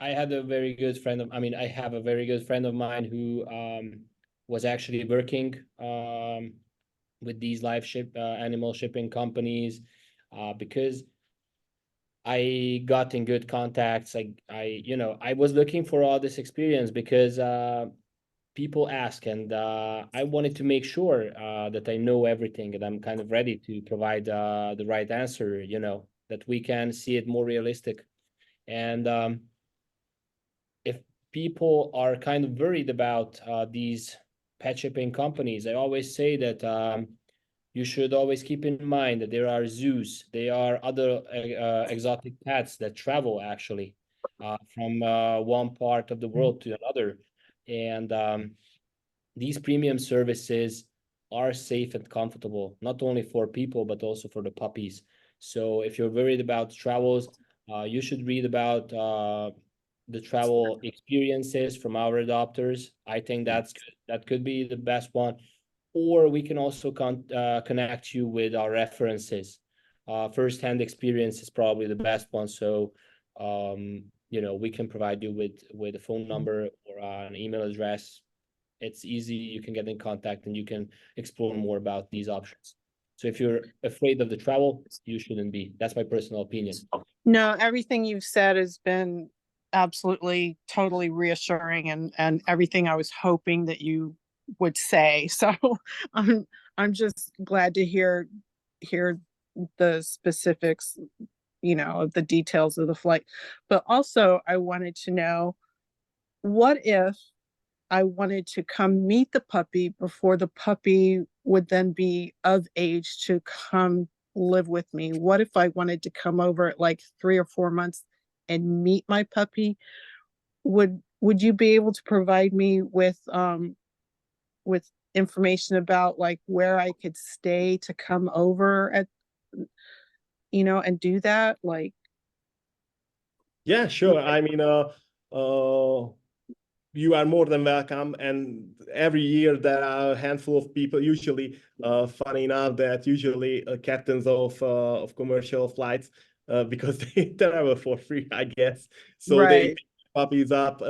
had a very good friend of, I mean, I have a very good friend of mine who was actually working with these animal shipping companies because I got in good contacts. I was looking for all this experience because people ask, and I wanted to make sure that I know everything and I'm kind of ready to provide the right answer, that we can see it more realistic. And if people are kind of worried about these pet shipping companies, I always say that you should always keep in mind that there are zoos, there are other exotic pets that travel actually from one part of the world to another. And these premium services are safe and comfortable, not only for people, but also for the puppies. So if you're worried about travels, you should read about the travel experiences from our adopters. I think that could be the best one. Or we can also connect you with our references. First-hand experience is probably the best one. So, we can provide you with a phone number or an email address. it's easy. You can get in contact and you can explore more about these options. So if you're afraid of the travel, you shouldn't be. That's my personal opinion. No, everything you've said has been absolutely totally reassuring, and everything I was hoping that you would say. So I'm just glad to hear the specifics, of the details of the flight. But also I wanted to know, what if I wanted to come meet the puppy before the puppy would then be of age to come live with me? What if I wanted to come over at like 3 or 4 months and meet my puppy? Would you be able to provide me with information about like where I could stay to come over at, and do that? Like, Yeah, sure. I mean, you are more than welcome. And every year there are a handful of people, usually, funny enough, that usually captains of commercial flights, because they travel for free, I guess. So they right. pick puppies up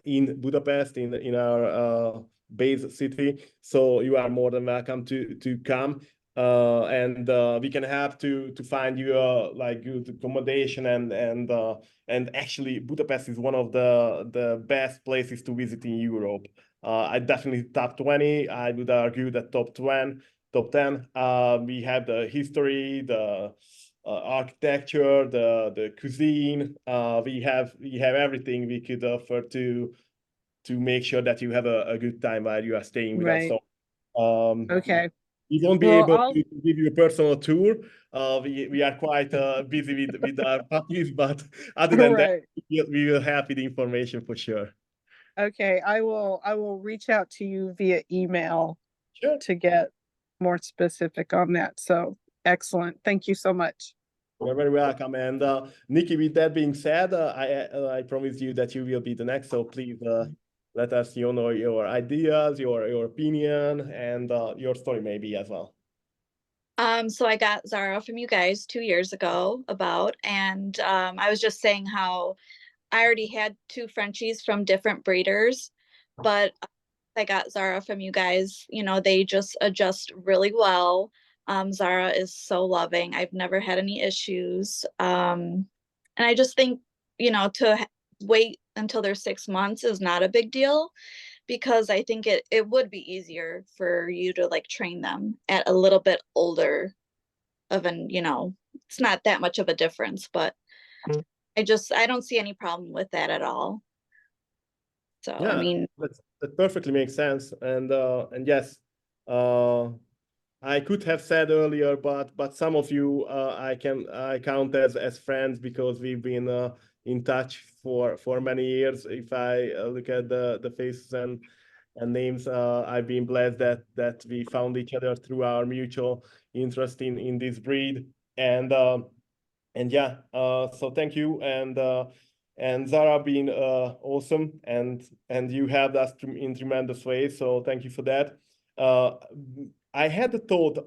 in Budapest, in our base city. So you are more than welcome to come. And we can help to find you like good accommodation, and actually Budapest is one of the best places to visit in Europe. I definitely top 20. I would argue that top 20, top 10. We have the history, the architecture, the cuisine. We have everything we could offer to make sure that you have a good time while you are staying with us. Right. So Okay. we won't be Well, able to give you a personal tour. We are quite busy with our puppies, but other than that, right. we will help with the information for sure. Okay, I will reach out to you via email Sure. to get more specific on that. So excellent. Thank you so much. You're very welcome. And Nikki, with that being said, I promise you that you will be the next. So please let us know your ideas, your opinion, and your story maybe as well. So I got Zara from you guys 2 years ago and I was just saying how I already had 2 Frenchies from different breeders, but I got Zara from you guys. They just adjust really well. Zara is so loving. I've never had any issues. And I just think, to wait until they're 6 months is not a big deal, because I think it would be easier for you to like train them at a little bit older it's not that much of a difference, but I don't see any problem with that at all. So, Yeah, I mean, that perfectly makes sense. And yes, I could have said earlier, but some of you I count as friends, because we've been in touch for many years. If I look at the faces and names, I've been blessed that we found each other through our mutual interest in this breed. And yeah, so thank you. And Zara been awesome, and you helped us in tremendous ways. So thank you for that. I had a thought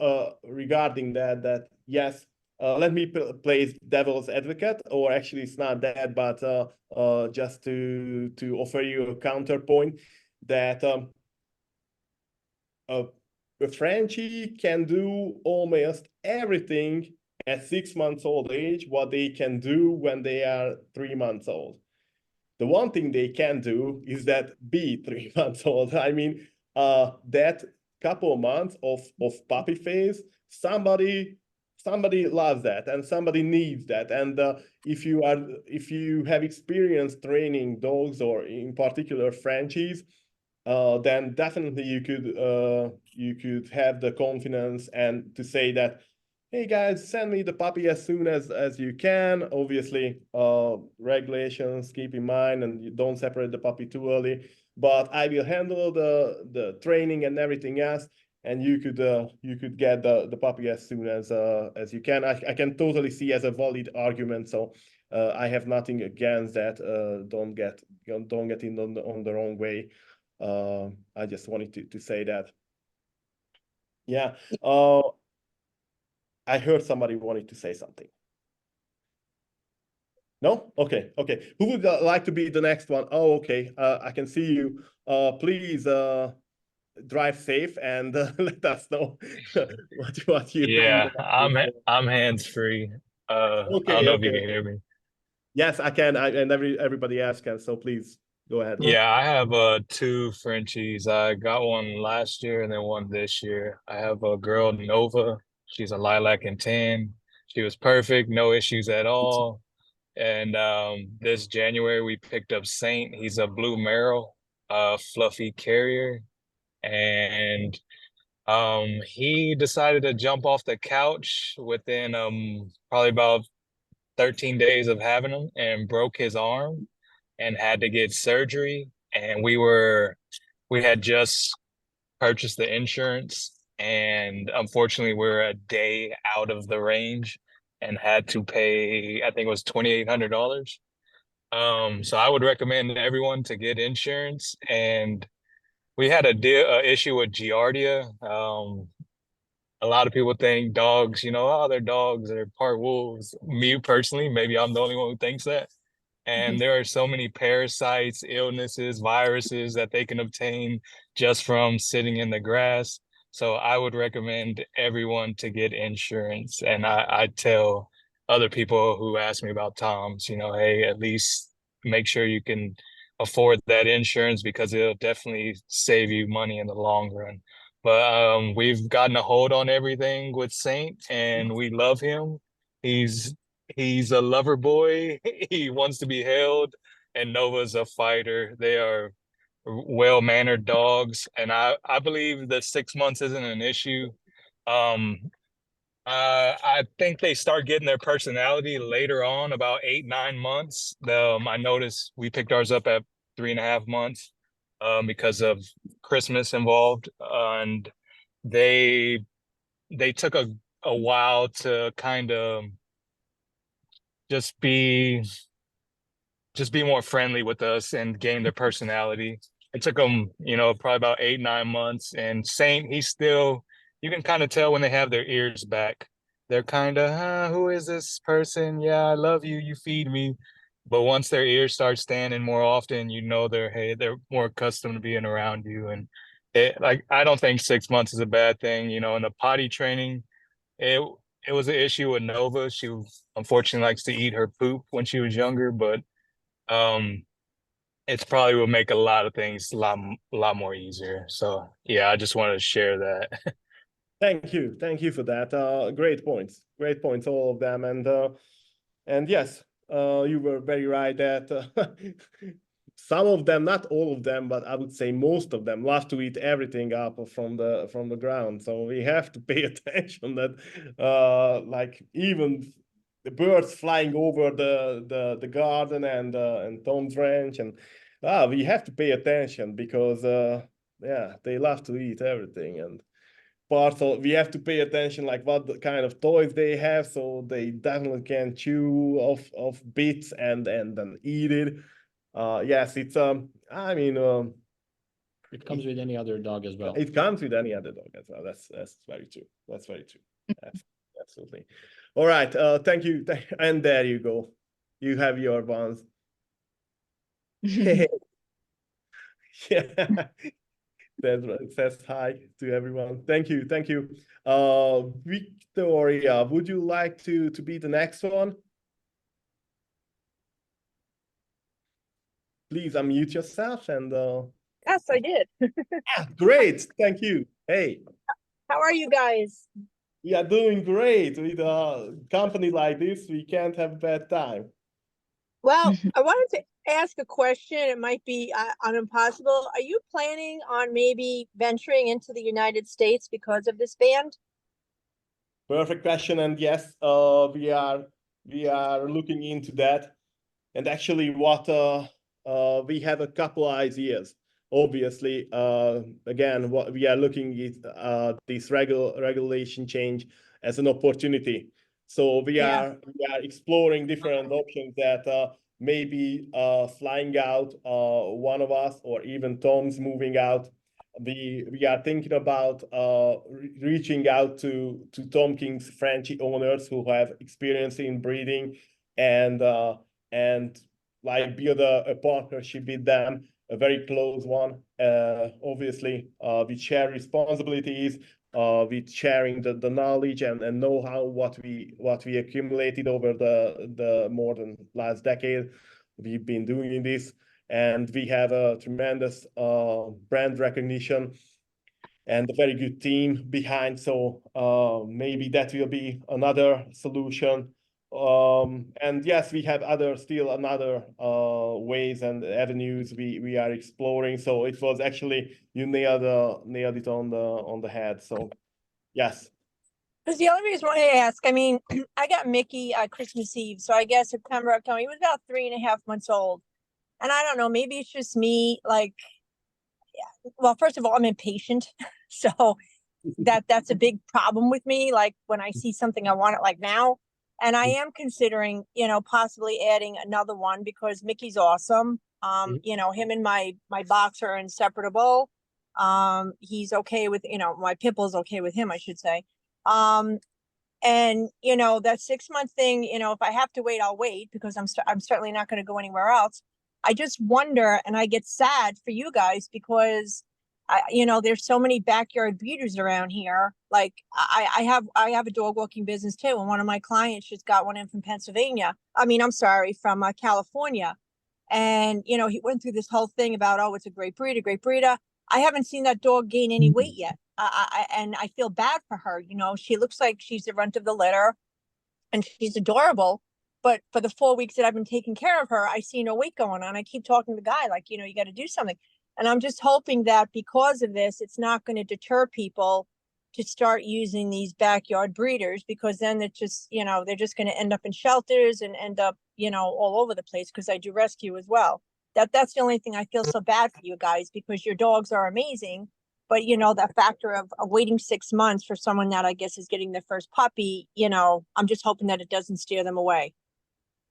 regarding that yes, let me play devil's advocate, or actually it's not that, but just to offer you a counterpoint that a Frenchie can do almost everything at 6 months old age what they can do when they are 3 months old. The one thing they can do is that be 3 months old. I mean, that couple of months of puppy phase, somebody loves that, and somebody needs that. And if you have experience training dogs, or in particular Frenchies, then definitely you could have the confidence and to say that, hey guys, send me the puppy as soon as you can. Obviously, regulations keep in mind, and you don't separate the puppy too early. But I will handle the training and everything else, and you could get the puppy as soon as you can. I can totally see as a valid argument. So I have nothing against that. Don't get in on the wrong way. I just wanted to say that. Yeah. I heard somebody wanted to say something. No? Okay, okay. Who would like to be the next one? Oh, okay. I can see you. Please drive safe and let us know what you think Yeah, about this. I'm hands free. I don't Okay, know if you okay. can hear me. Yes, I can. And everybody else can. So please go ahead. Yeah, I have two Frenchies. I got one last year and then one this year. I have a girl, Nova. She's a lilac and tan. She was perfect, no issues at all. And this January we picked up Saint. He's a blue Merrill, fluffy carrier. And he decided to jump off the couch within probably about 13 days of having him and broke his arm and had to get surgery. And we had just purchased the insurance, and unfortunately we're a day out of the range and had to pay, I think it was $2,800. So I would recommend everyone to get insurance. And we had a issue with Giardia. A lot of people think dogs, oh, they're dogs, they're part wolves. Me personally, maybe I'm the only one who thinks that. And there are so many parasites, illnesses, viruses that they can obtain just from sitting in the grass. So I would recommend everyone to get insurance. And I tell other people who ask me about Toms, hey, at least make sure you can afford that insurance because it'll definitely save you money in the long run. But we've gotten a hold on everything with Saint, and we love him. He's a lover boy. He wants to be held, and Nova's a fighter. They are well-mannered dogs, and I believe that 6 months isn't an issue. Um, I think they start getting their personality later on, about 8, 9 months. I noticed we picked ours up at 3.5 months because of Christmas involved, and they took a while to kind of just be more friendly with us and gain their personality. It took them, probably about 8, 9 months. And Saint, he's still, you can kind of tell when they have their ears back. They're kind of, who is this person? Yeah, I love you. You feed me. But once their ears start standing more often, they're more accustomed to being around you. And I don't think 6 months is a bad thing. In the potty training, it it was an issue with Nova. She unfortunately likes to eat her poop when she was younger, but um, it's probably will make a lot of things a lot more easier. So yeah, I just wanted to share that. Thank you for that. Great points, all of them. And yes, you were very right that some of them, not all of them, but I would say most of them love to eat everything up from the ground. So we have to pay attention that like even the birds flying over the garden and Tom's ranch, and we have to pay attention because yeah, they love to eat everything. And part of we have to pay attention like what the kind of toys they have, so they definitely can chew off bits and then eat it. Yes, it's I mean It comes with any other dog as well. it comes with any other dog as well. That's very true. That's very true. Absolutely. All right. Thank you. And there you go. You have your ones. Yeah. That says hi to everyone. Thank you. Thank you. Victoria, would you like to be the next one? Please unmute yourself and Yes, I did. great. Thank you. Hey, How are you guys? we are doing great with a company like this. We can't have a bad time. Well, I wanted to ask a question. It might be impossible. Are you planning on maybe venturing into the United States because of this ban? Perfect question. And yes, we are looking into that. And actually, what we have a couple ideas. Obviously, again, what we are looking at this regulation change as an opportunity. So we are exploring different options that maybe flying out one of us or even Tom's moving out. We are thinking about reaching out to TomKings Frenchie owners who have experience in breeding and and like build a partnership with them, a very close one. Obviously, we share responsibilities, with sharing the knowledge and know-how what we accumulated over the more than last decade. We've been doing this, and we have a tremendous brand recognition and a very good team behind. So maybe that will be another solution. And yes, we have still another ways and avenues we are exploring. So it was actually, you nailed it on the head. So yes. Because the only reason why I ask, I mean, I got Mickey Christmas Eve, so I guess September, October. He was about 3.5 months old, and I don't know, maybe it's just me. Like, well, first of all, I'm impatient, so that's a big problem with me. Like when I see something, I want it like now. And I am considering, possibly adding another one because Mickey's awesome. Him and my box are inseparable. He's okay with, my pit bull's okay with him, I should say. And that 6-month thing, if I have to wait, I'll wait because I'm certainly not going to go anywhere else. I just wonder, and I get sad for you guys because there's so many backyard breeders around here. Like I have a dog walking business too, and one of my clients just got one in from Pennsylvania. I'm sorry, from California, and he went through this whole thing about, oh, it's a great breeder. I haven't seen that dog gain any weight yet. And I feel bad for her. She looks like she's the runt of the litter, and she's adorable. But for the 4 weeks that I've been taking care of her, I see no weight going on. I keep talking to the guy, like, you got to do something. And I'm just hoping that because of this, it's not going to deter people to start using these backyard breeders, because then it's just, they're just going to end up in shelters and end up, all over the place, because I do rescue as well. That's the only thing I feel so bad for you guys, because your dogs are amazing. But, that factor of waiting 6 months for someone that I guess is getting their first puppy, I'm just hoping that it doesn't steer them away.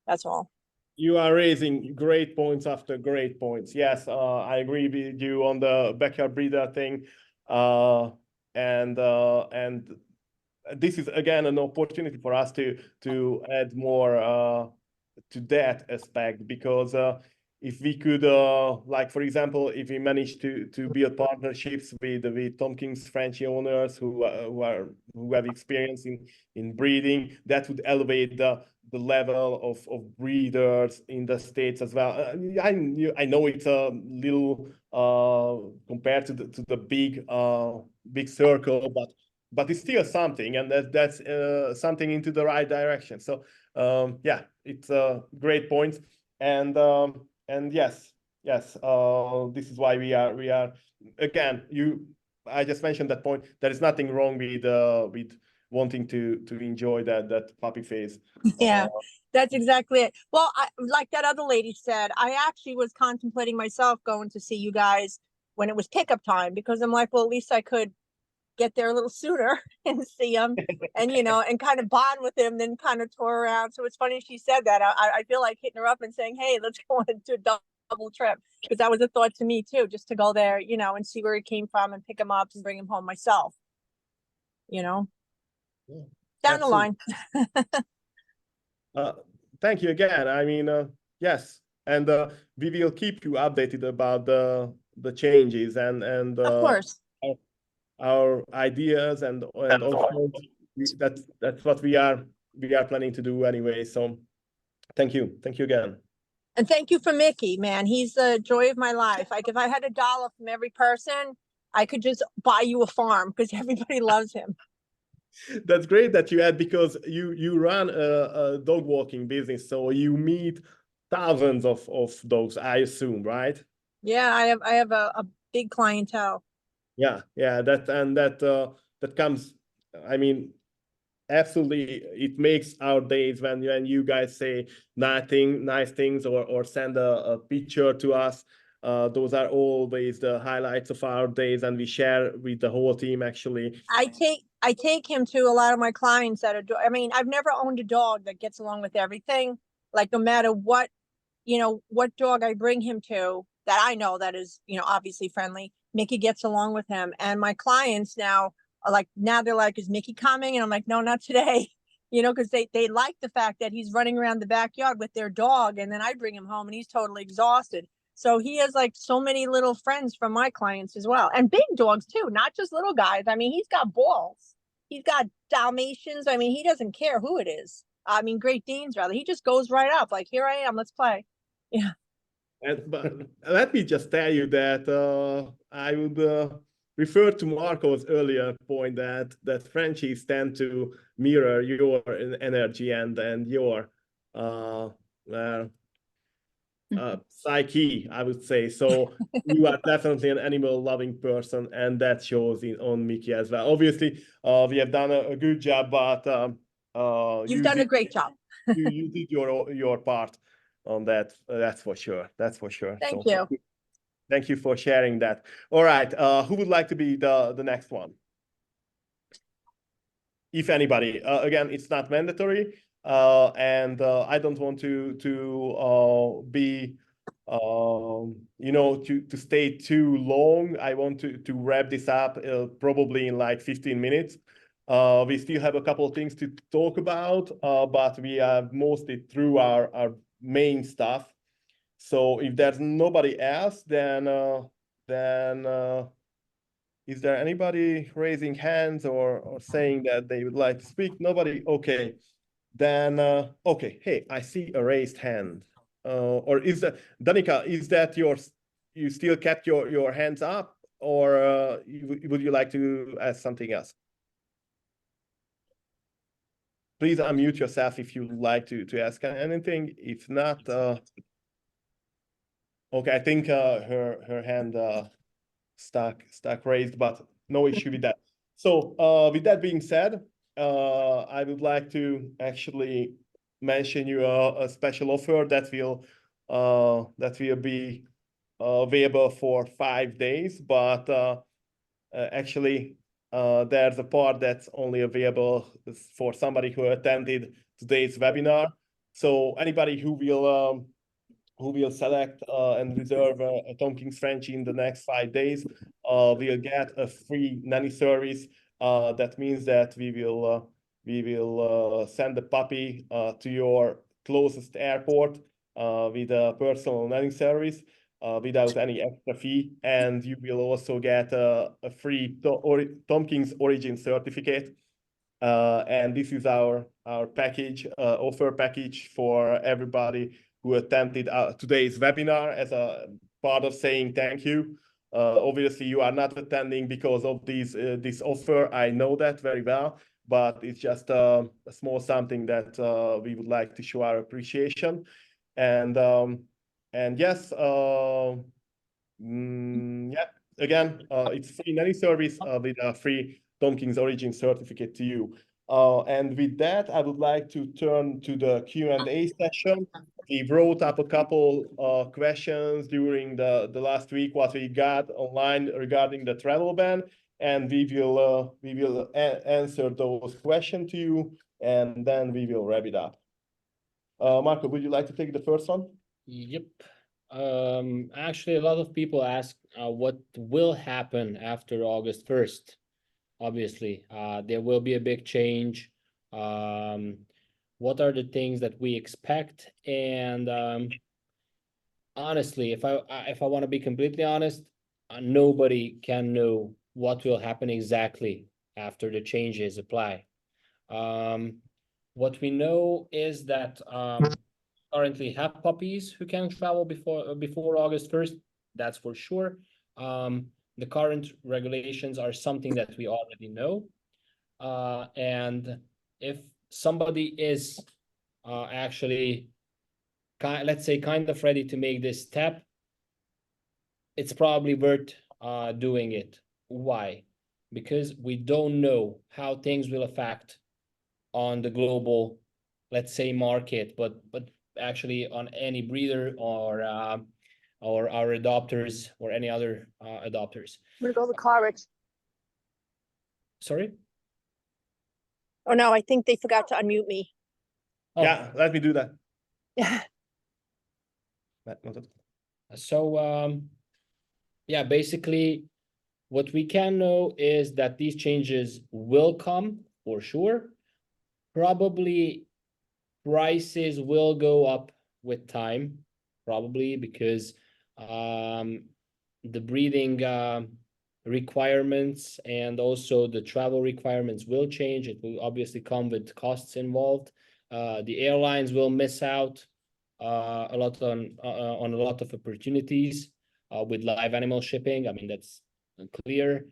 That's all. You are raising great points after great points. Yes, I agree with you on the backyard breeder thing. And this is again an opportunity for us to add more to that aspect, because if we could, like for example, if we manage to build partnerships with TomKings Frenchie owners who have experience in breeding, that would elevate the level of breeders in the States as well. I know it's a little compared to the big circle, but it's still something, and that's something into the right direction. So yeah, it's a great point. And yes, this is why we are again. I just mentioned that point. There is nothing wrong with wanting to enjoy that puppy phase. Yeah, that's exactly it. Well, like that other lady said, I actually was contemplating myself going to see you guys when it was pickup time, because I'm like, well, at least I could get there a little sooner and see him and, and kind of bond with him, then kind of tour around. So it's funny she said that. I feel like hitting her up and saying, hey, let's go on to a double trip, because that was a thought to me too, just to go there, and see where he came from and pick him up and bring him home myself, down the line. Thank you again. Yes, and we will keep you updated about the changes and of course our ideas and also that's what we are planning to do anyway. So thank you again. And thank you for Mickey, man. He's the joy of my life. Like if I had $1 from every person, I could just buy you a farm, because everybody loves him. That's great that you had, because you run a dog walking business, so you meet thousands of dogs, I assume, right? Yeah, I have a big clientele. Yeah, that comes, absolutely, it makes our days when you guys say nice things or send a picture to us. Those are always the highlights of our days, and we share with the whole team actually. I take him to a lot of my clients that are, I've never owned a dog that gets along with everything. Like no matter what, what dog I bring him to that I know that is, obviously friendly, Mickey gets along with him. And my clients now are like, they're like, is Mickey coming? And I'm like, no, not today. you know, because they like the fact that he's running around the backyard with their dog, and then I bring him home and he's totally exhausted. So he has like so many little friends from my clients as well, and big dogs too, not just little guys. I mean, he's got balls. He's got Dalmatians. I mean, he doesn't care who it is. I mean, Great Danes rather. He just goes right up like, here I am, let's play. Yeah. But let me just tell you that I would refer to Marco's earlier point that Frenchies tend to mirror your energy and your psyche, I would say. So you are definitely an animal-loving person, and that shows on Mickey as well. Obviously, we have done a good job, but you've done a great job. you did your part on that. That's for sure. That's for sure. Thank you. Thank you for sharing that. All right. Who would like to be the next one? If anybody. Again, it's not mandatory. And I don't want to be you know, to stay too long. I want to wrap this up probably in like 15 minutes. We still have a couple of things to talk about, but we are mostly through our main stuff. So if there's nobody else, then is there anybody raising hands or saying that they would like to speak? Nobody? Okay. Then, okay. Hey, I see a raised hand. Or is that, Danica, is that you still kept your hands up, or would you like to ask something else? Please unmute yourself if you'd like to ask anything. If not, okay, I think her hand stuck raised, but no issue with that. So with that being said, I would like to actually mention you a special offer that will be available for 5 days, but actually there's a part that's only available for somebody who attended today's webinar. So anybody who will select and reserve a TomKings Frenchie in the next 5 days will get a free nanny service. That means that we will send the puppy to your closest airport with a personal nanny service without any extra fee, and you will also get a free TomKings Origin certificate. And this is our package, offer package for everybody who attended today's webinar as a part of saying thank you. Obviously, you are not attending because of this offer. I know that very well, but it's just a small something that we would like to show our appreciation. And yes, yeah. Again, it's free nanny service with a free TomKings Origin certificate to you. And with that, I would like to turn to the Q&A session. We wrote up a couple questions during the last week, what we got online regarding the travel ban, and we will answer those questions to you, and then we will wrap it up. Marko, would you like to take the first one? Yep. Actually, a lot of people ask what will happen after August 1st. Obviously, there will be a big change. What are the things that we expect? And honestly, if I want to be completely honest, nobody can know what will happen exactly after the changes apply. What we know is that currently have puppies who can travel before August 1st. That's for sure. The current regulations are something that we already know. And if somebody is actually, let's say, kind of ready to make this step, it's probably worth doing it. Why? Because we don't know how things will affect on the global, let's say, market, but actually on any breeder or our adopters or any other adopters. I'm gonna go with Clarix. Sorry? Oh no, I think they forgot to unmute me. Oh. Yeah, let me do that. Yeah. So yeah, basically what we can know is that these changes will come for sure. Probably prices will go up with time, probably because the breeding requirements and also the travel requirements will change. It will obviously come with costs involved. The airlines will miss out a lot on a lot of opportunities with live animal shipping. I mean, that's clear,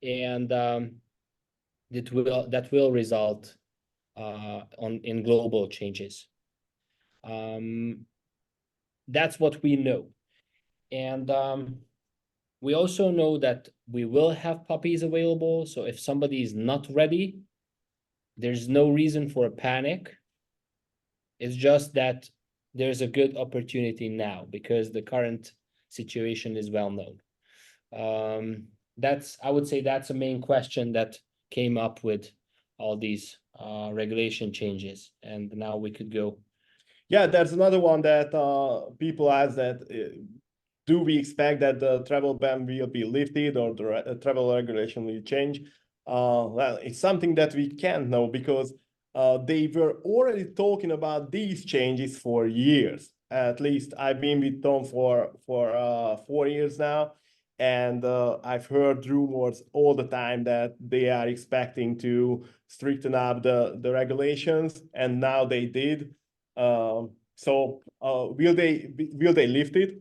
and that will result in global changes. That's what we know, and we also know that we will have puppies available. So if somebody is not ready, there's no reason for a panic. It's just that there's a good opportunity now because the current situation is well known. I would say that's a main question that came up with all these regulation changes, and now we could go. Yeah, there's another one that people ask that do we expect that the travel ban will be lifted or the travel regulation will change? Well, it's something that we can't know because they were already talking about these changes for years. At least I've been with Tom for 4 years now, and I've heard rumors all the time that they are expecting to stricten up the regulations, and now they did. So will they lift it?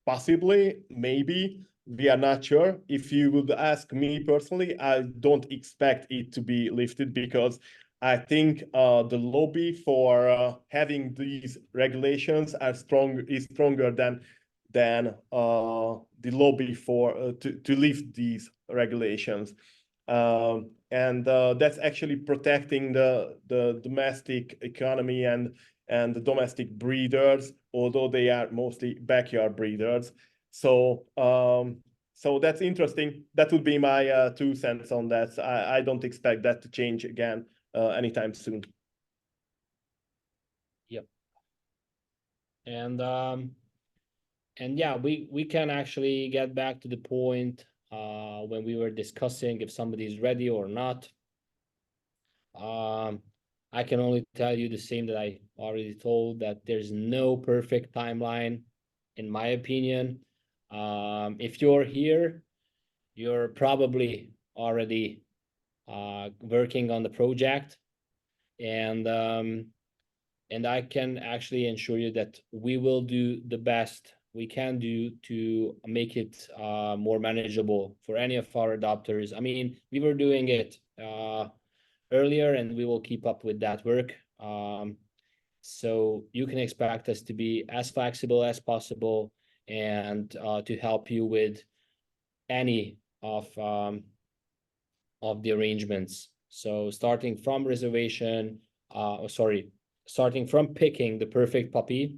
Possibly, maybe. We are not sure. If you would ask me personally, I don't expect it to be lifted because I think the lobby for having these regulations is stronger than the lobby for to lift these regulations. And that's actually protecting the domestic economy and the domestic breeders, although they are mostly backyard breeders. So so that's interesting. That would be my 2 cents on that. I don't expect that to change again anytime soon. Yep. And yeah, we can actually get back to the point when we were discussing if somebody's ready or not. I can only tell you the same that I already told, that there's no perfect timeline, in my opinion. If you're here, you're probably already working on the project, and I can actually assure you that we will do the best we can do to make it more manageable for any of our adopters. I mean, we were doing it earlier, and we will keep up with that work. So you can expect us to be as flexible as possible and to help you with any of the arrangements. So starting from reservation, starting from picking the perfect puppy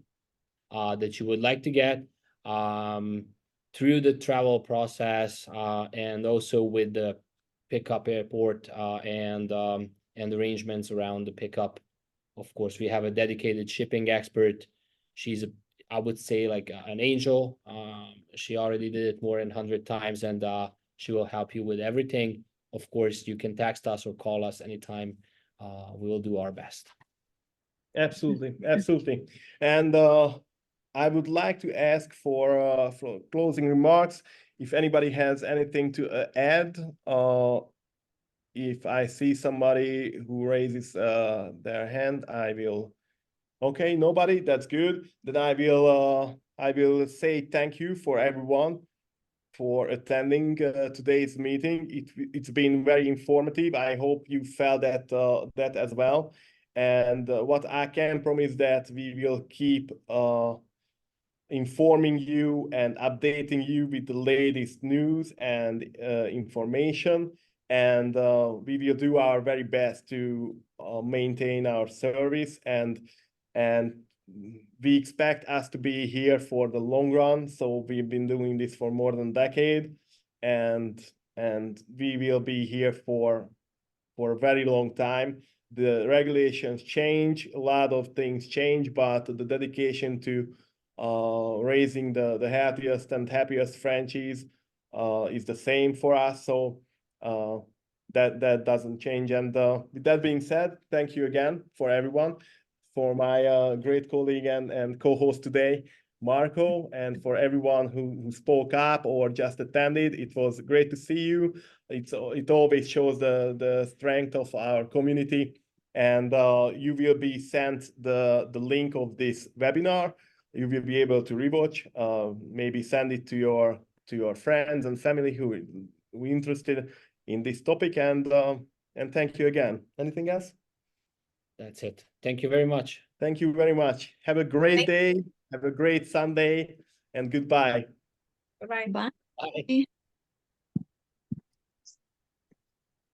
that you would like to get, through the travel process, and also with the pickup airport and arrangements around the pickup. Of course, we have a dedicated shipping expert. She's I would say like an angel. She already did it more than 100 times, and she will help you with everything. Of course, you can text us or call us anytime. We will do our best. Absolutely, absolutely. And I would like to ask for closing remarks. If anybody has anything to add, if I see somebody who raises their hand, I will. Okay, nobody. That's good. Then I will say thank you for everyone for attending today's meeting. It's been very informative. I hope you felt that as well. And what I can promise that we will keep informing you and updating you with the latest news and information. And we will do our very best to maintain our service, and we expect us to be here for the long run. So we've been doing this for more than a decade, and we will be here for a very long time. The regulations change, a lot of things change, but the dedication to raising the healthiest and happiest Frenchies is the same for us. So that doesn't change. And with that being said, thank you again for everyone, for my great colleague and co-host today, Marko, and for everyone who spoke up or just attended. It was great to see you. It always shows the strength of our community. And you will be sent the link of this webinar. You will be able to rewatch, maybe send it to your friends and family who are interested in this topic. And thank you again. Anything else? That's it. Thank you very much. Thank you very much. Have a great day. Have a great Sunday, and goodbye. Bye-bye. Bye. Bye.